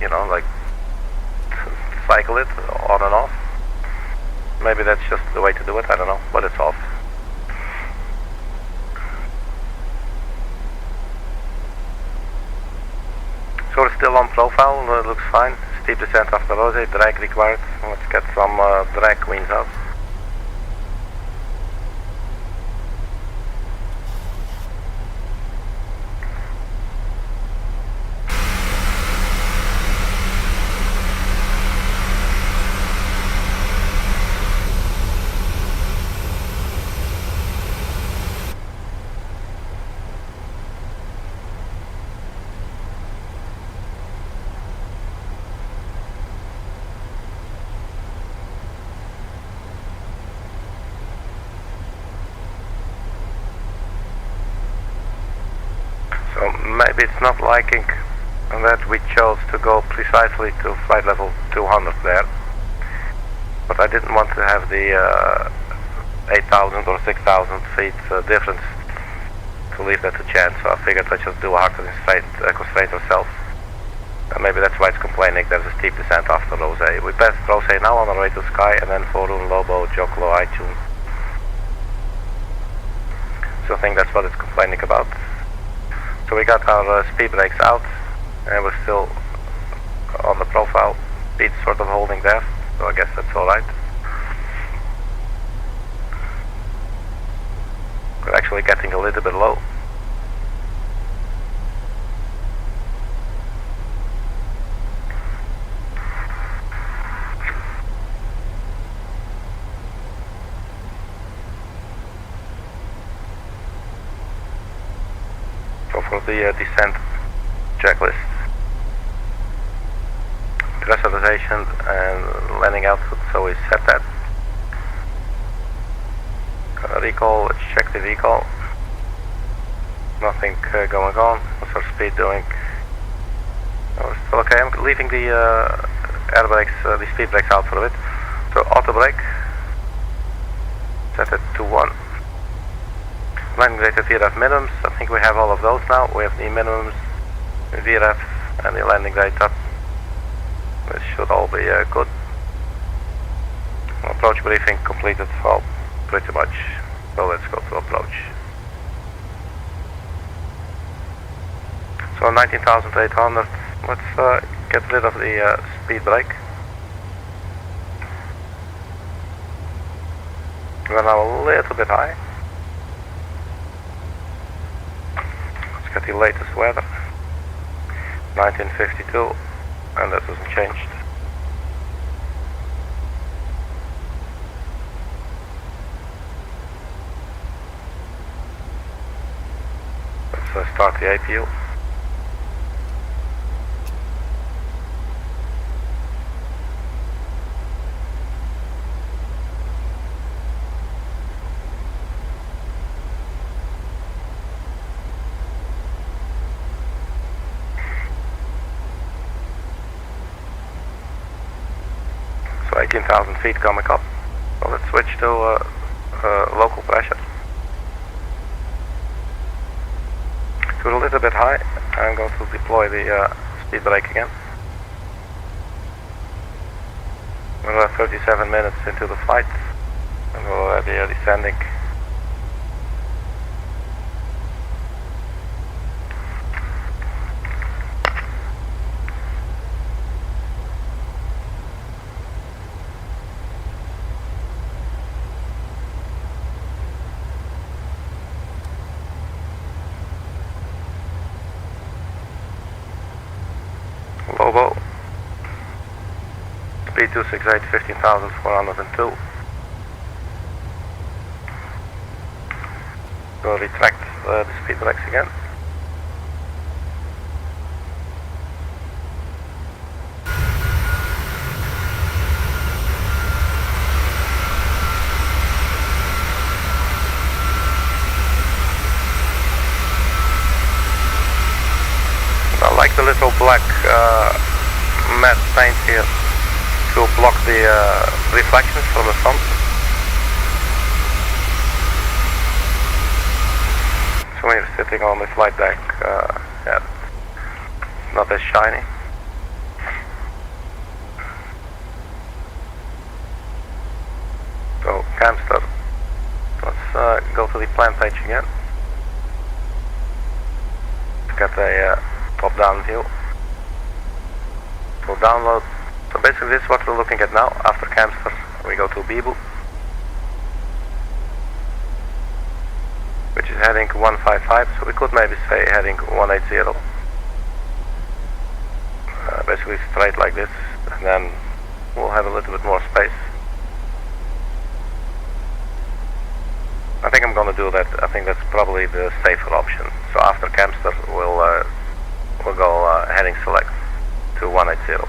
S1: you know, like cycle it on and off. Maybe that's just the way to do it, I don't know, but it's off. So we're still on profile, looks fine. Steep descent after ROSEI, drag required. Let's get some drag queens out. So maybe it's not liking that we chose to go precisely to flight level 200 there. But I didn't want to have the 8,000 or 6,000 feet difference to leave that to chance, so I figured I'd just do a hard constraint ourselves. Maybe that's why it's complaining there's a steep descent after ROSEI. We passed ROSEI now on our way to Sky, and then MROON, Lobo, Joklo, iTunes. So I think that's what it's complaining about. So we got our speed brakes out, and we're still on the profile. Speed sort of holding there, so I guess that's alright. We're actually getting a little bit low. So for the descent checklist, pressurization and landing output, so we set that. Recall, let's check the recall. Nothing going on. What's our speed doing? Oh, we're still okay. I'm leaving the air brakes, the speed brakes out for a bit. So auto brake, set it to 1. Landing rated VRF minimums, I think we have all of those now. We have the minimums, VRF, and the landing rate up. This should all be good. Approach briefing completed, well, pretty much. So let's go to approach. So 19,800, let's get rid of the speed brake. We're now a little bit high. Let's get the latest weather. 1952, and that hasn't changed. Let's start the APU. So 18,000 feet coming up. So let's switch to local pressure. So we're a little bit high. I'm going to deploy the speed brake again. We're 37 minutes into the flight, and we're already descending. Lobo, speed 268, 15,402. We'll retract the speed brakes again. I like the little black matte paint here to block the reflections from the front. So when you're sitting on the flight deck, yeah, it's not as shiny. So, Camster, let's go to the plan page again. Let's get a top-down view. We'll download. So basically this is what we're looking at now. After Camster, we go to Bibu, which is heading 155, so we could maybe say heading 180. Basically straight like this, and then we'll have a little bit more space. I think I'm gonna do that. I think that's probably the safer option. So after Camster, we'll go heading select to 180.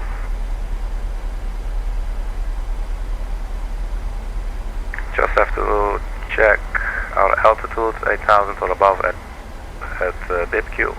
S1: Just have to check our altitude, 8,000 or above at KEEPP.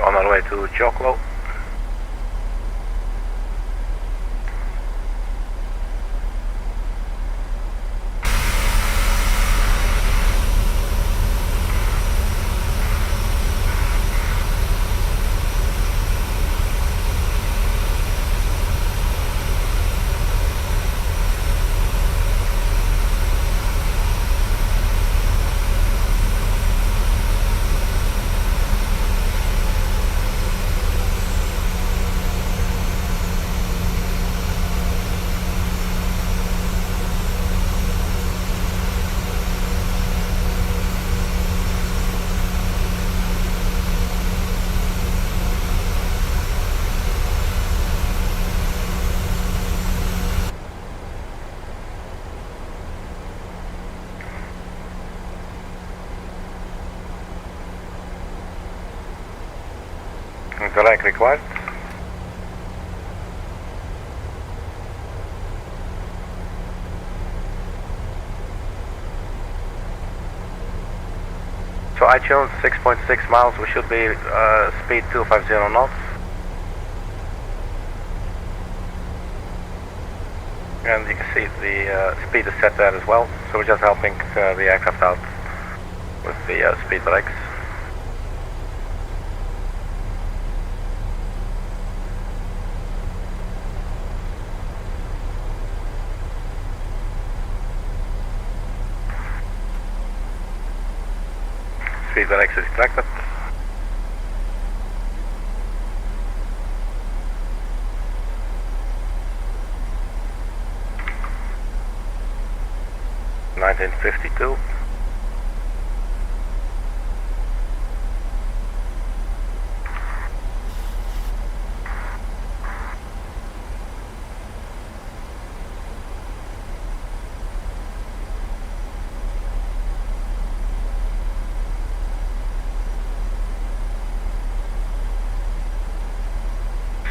S1: On our way to Choclo. Direct required. So I chose 6.6 miles. We should be speed 250 knots. And you can see the speed is set there as well. So we're just helping the aircraft out with the speed brakes. Speed brakes is extracted. $19.52.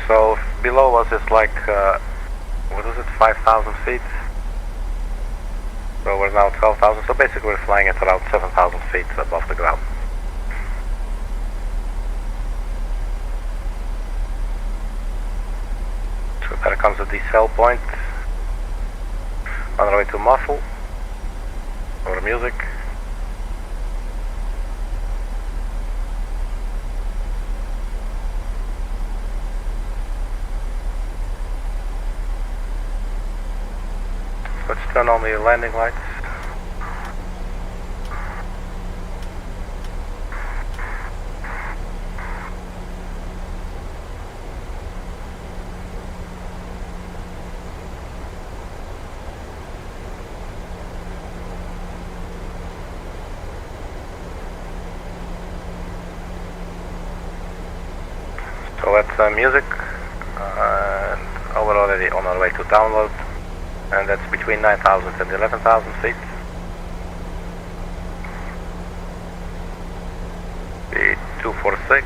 S1: So below us is like, what is it, 5,000 feet? So we're now 12,000, so basically we're flying at around 7,000 feet above the ground. So there comes the decel point. On our way to muffle, over music. Let's turn on the landing lights. So that's music and over our already on our way to download, and that's between 9,000 and 11,000 feet. Speed 246.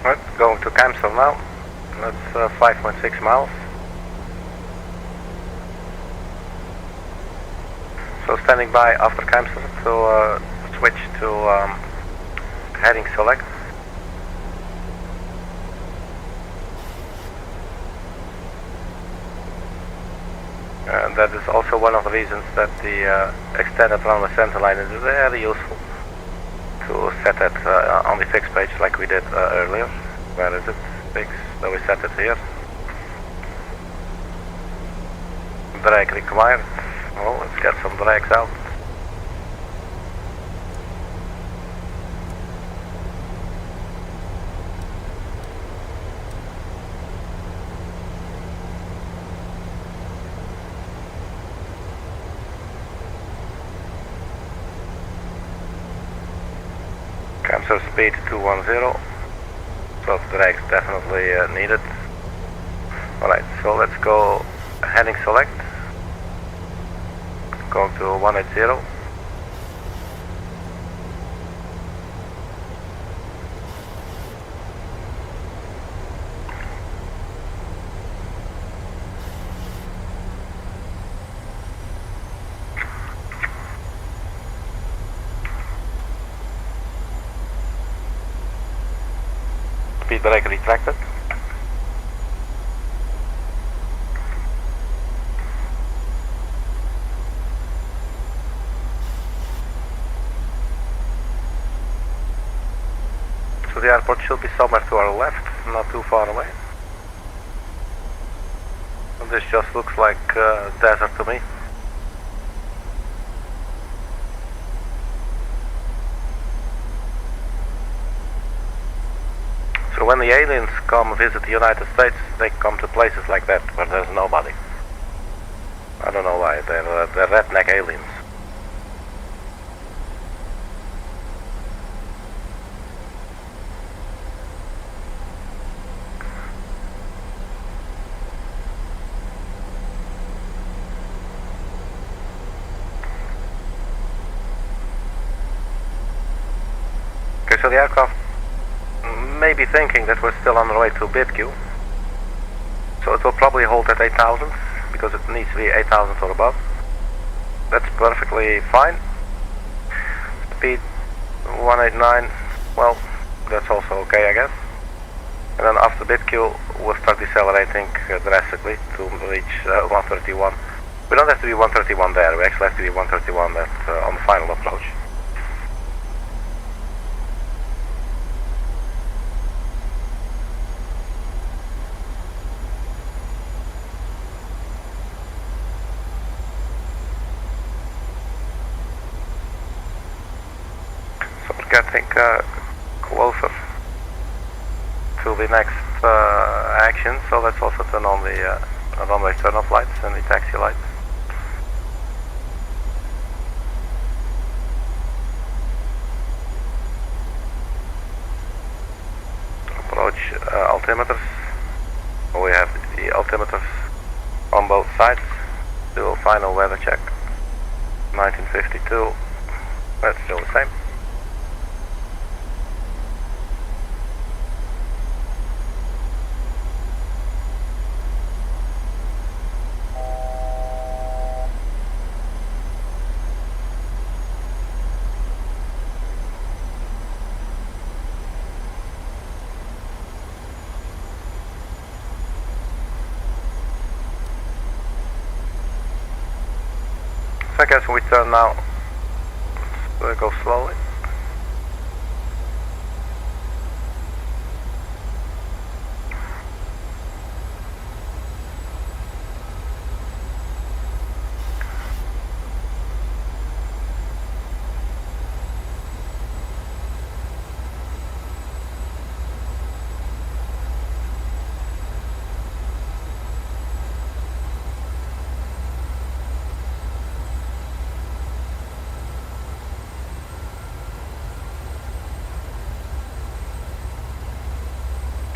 S1: Right, going to cancel now. That's 5.6 miles. So standing by after cancel to switch to heading select. And that is also one of the reasons that the extended runway center line is very useful. To set it on the fixed page like we did earlier. Where is it? Fixed. So we set it here. Drag required. Well, let's get some drags out. Camser speed 210, so the drag's definitely needed. Alright, so let's go heading select, go to 180. Speed brake retracted. So the airport should be somewhere to our left, not too far away. And this just looks like desert to me. So when the aliens come visit the United States, they come to places like that where there's nobody. I don't know why, they're redneck aliens. Okay, so the aircraft may be thinking that we're still on the way to BitQ. So it will probably hold at 8,000 because it needs to be 8,000 or above. That's perfectly fine. Speed 189, well, that's also okay, I guess. And then after BitQ, we'll start decelerating drastically to reach 131. We don't have to be 131 there, we actually have to be 131 on the final approach. Getting closer to the next action, so let's also turn on the runway turn-off lights and the taxi lights. Approach altimeters. We have the altimeters on both sides. Do a final weather check. 1952. That's still the same. I guess we turn now. We'll go slowly.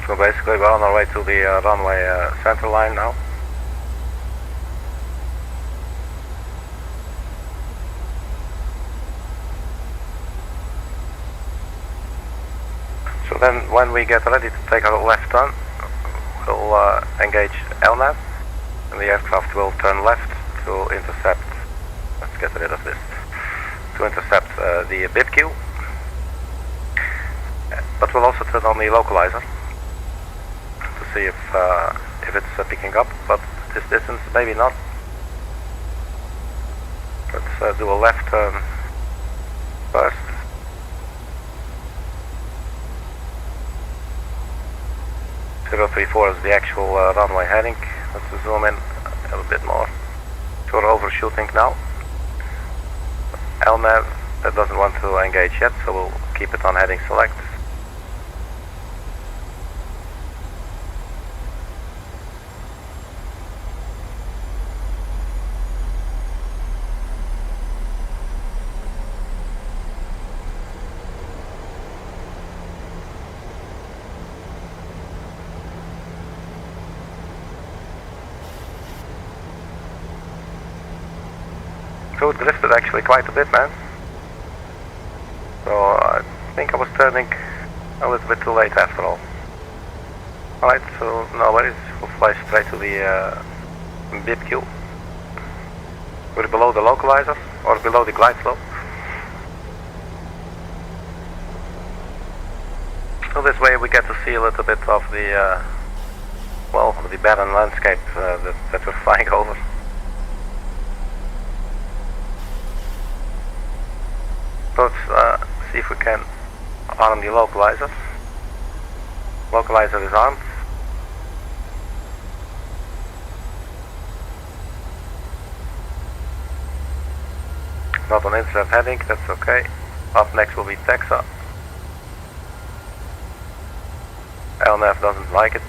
S1: So basically we're on our way to the runway center line now. So then when we get ready to take our left turn, we'll engage LNAV and the aircraft will turn left to intercept, let's get rid of this, to intercept the BIPQ. But we'll also turn on the localizer to see if it's picking up, but this distance maybe not. Let's do a left turn first. Zero 34 is the actual runway heading. Let's zoom in a little bit more. So we're overshooting now. LNAV doesn't want to engage yet, so we'll keep it on heading select. So it drifted actually quite a bit, man. So I think I was turning a little bit too late after all. Alright, so no worries, we'll fly straight to the BIPQ. We're below the localizer, or below the glide slope. So this way we get to see a little bit of the, well, the barren landscape that we're flying over. Let's see if we can arm the localizer. Localizer is armed. Not on intercept heading, that's okay. Up next will be Texas. LNAV doesn't like it.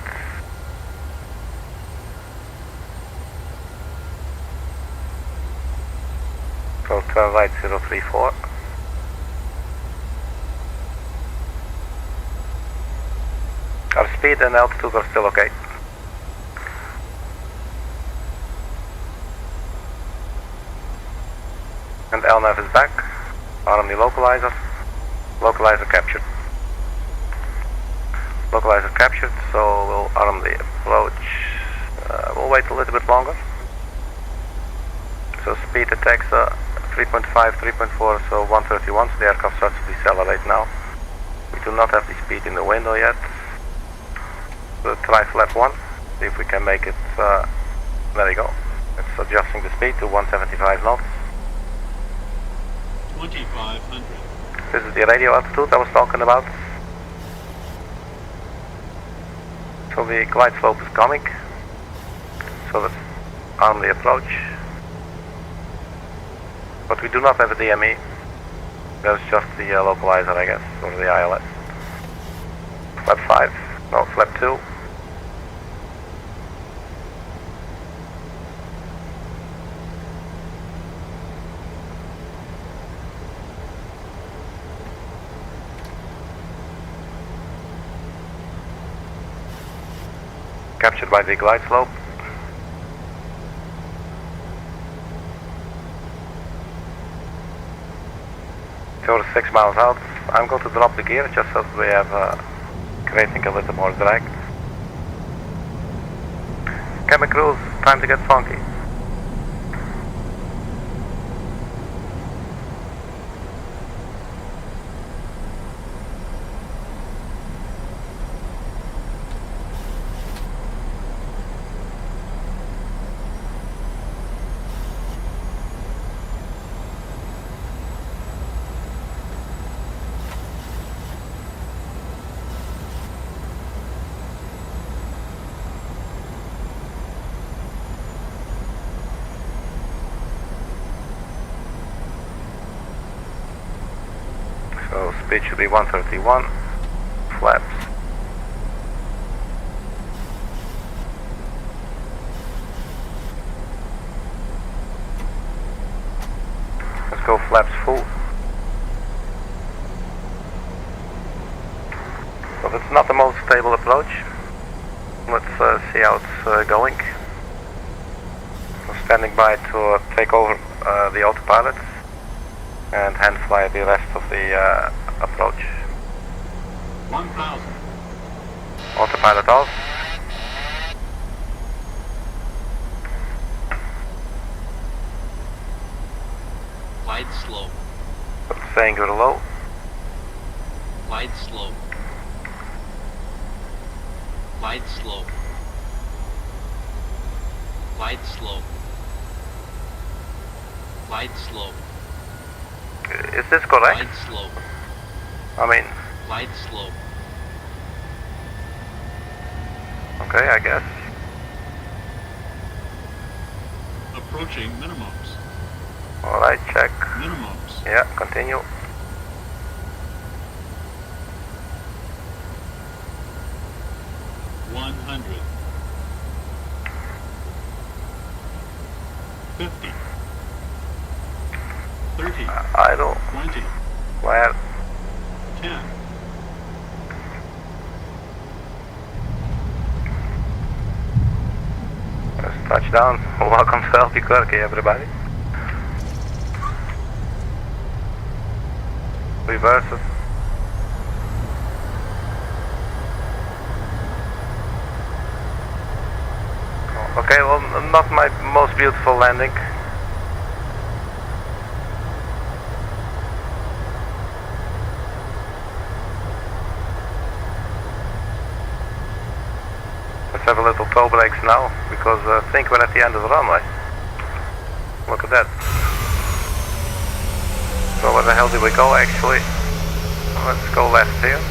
S1: So turn right 034. Our speed and altitude are still okay. And LNAV is back. Arm the localizer. Localizer captured. Localizer captured, so we'll arm the approach. We'll wait a little bit longer. So speed at Texas 3.5, 3.4, so 131, so the aircraft starts to decelerate now. We do not have the speed in the window yet. So try flap 1, see if we can make it, there you go. It's adjusting the speed to 175 knots.
S5: 2500.
S1: This is the radio altitude I was talking about. So the glide slope is coming. So let's arm the approach. But we do not have a DME. There's just the localizer, I guess, or the ILS. Flap 5, no, flap 2. Captured by the glide slope. So we're 6 miles out. I'm going to drop the gear just so that we have creating a little more drag. Cabin crews, time to get funky. speed should be 131. Flaps. Let's go flaps full. So it's not the most stable approach. Let's see how it's going. I'm standing by to take over the autopilot and hand fly the rest of the approach.
S6: 1,000.
S1: Autopilot off.
S5: Glide slow.
S1: Saying you're low.
S5: Glide slow. Glide slow. Glide slow. Glide slow.
S1: Is this correct?
S5: Glide slow.
S1: I mean,
S5: Glide slow.
S1: okay, I guess.
S6: Approaching minimums.
S1: Alright, check.
S6: Minimums.
S1: Yeah, continue.
S6: $100. 50. 30.
S1: Idle.
S6: 20.
S1: Where?
S6: 10.
S1: Let's touchdown. Welcome to Albuquerque, everybody. Reverse it. Okay, well, not my most beautiful landing. Let's have a little toe brakes now, because I think we're at the end of the runway. Look at that. So where the hell did we go actually? Let's go left here.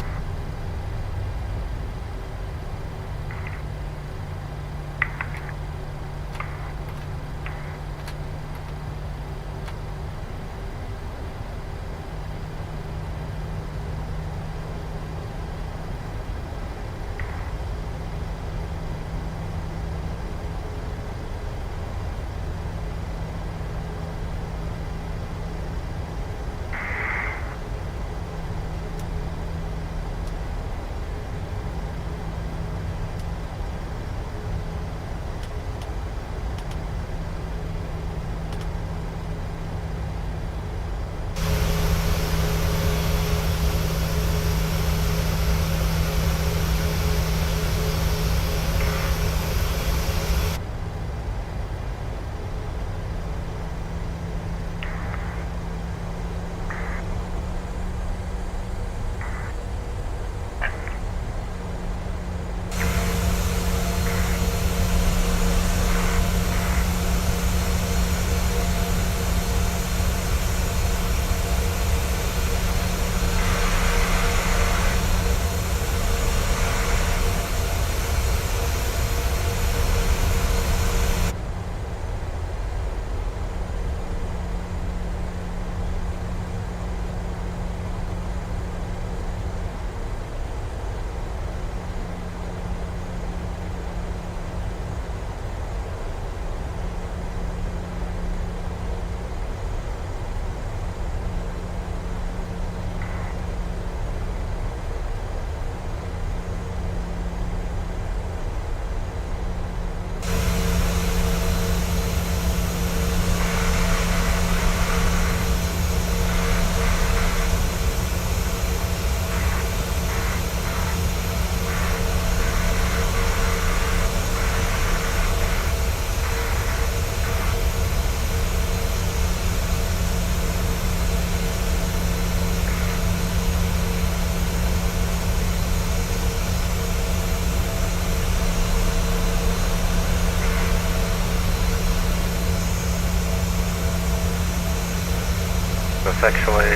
S1: That's actually,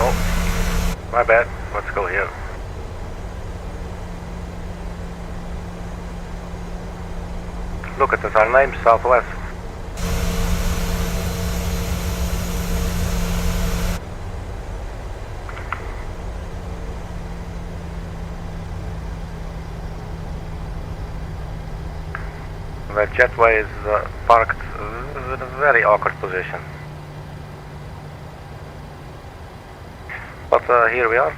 S1: oh, my bad. Let's go here. Look at this, our name's Southwest. jetway is parked in a very awkward position. But here we are,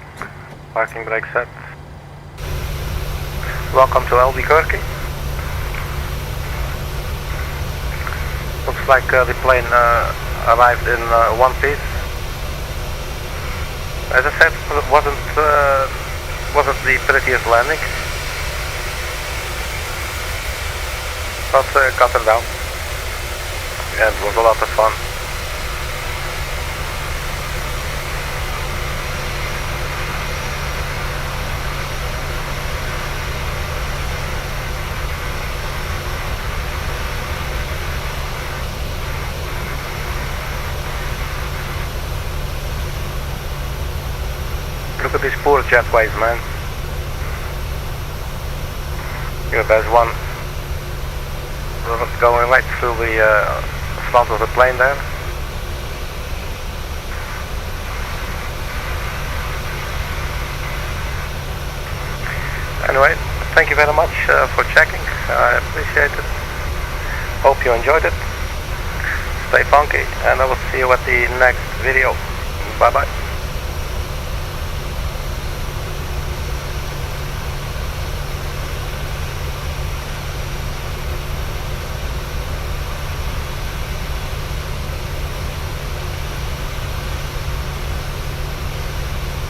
S1: parking brake set. Welcome to Albuquerque. Looks like the plane arrived in one piece. As I said, it wasn't the prettiest landing, but got her down, and it was a lot of fun. Look at these poor jetways, man. Here, there's one going right through the front of the plane there. Anyway, thank you very much for checking. I appreciate it. Hope you enjoyed it. Stay funky, and I will see you at the next video. Bye bye.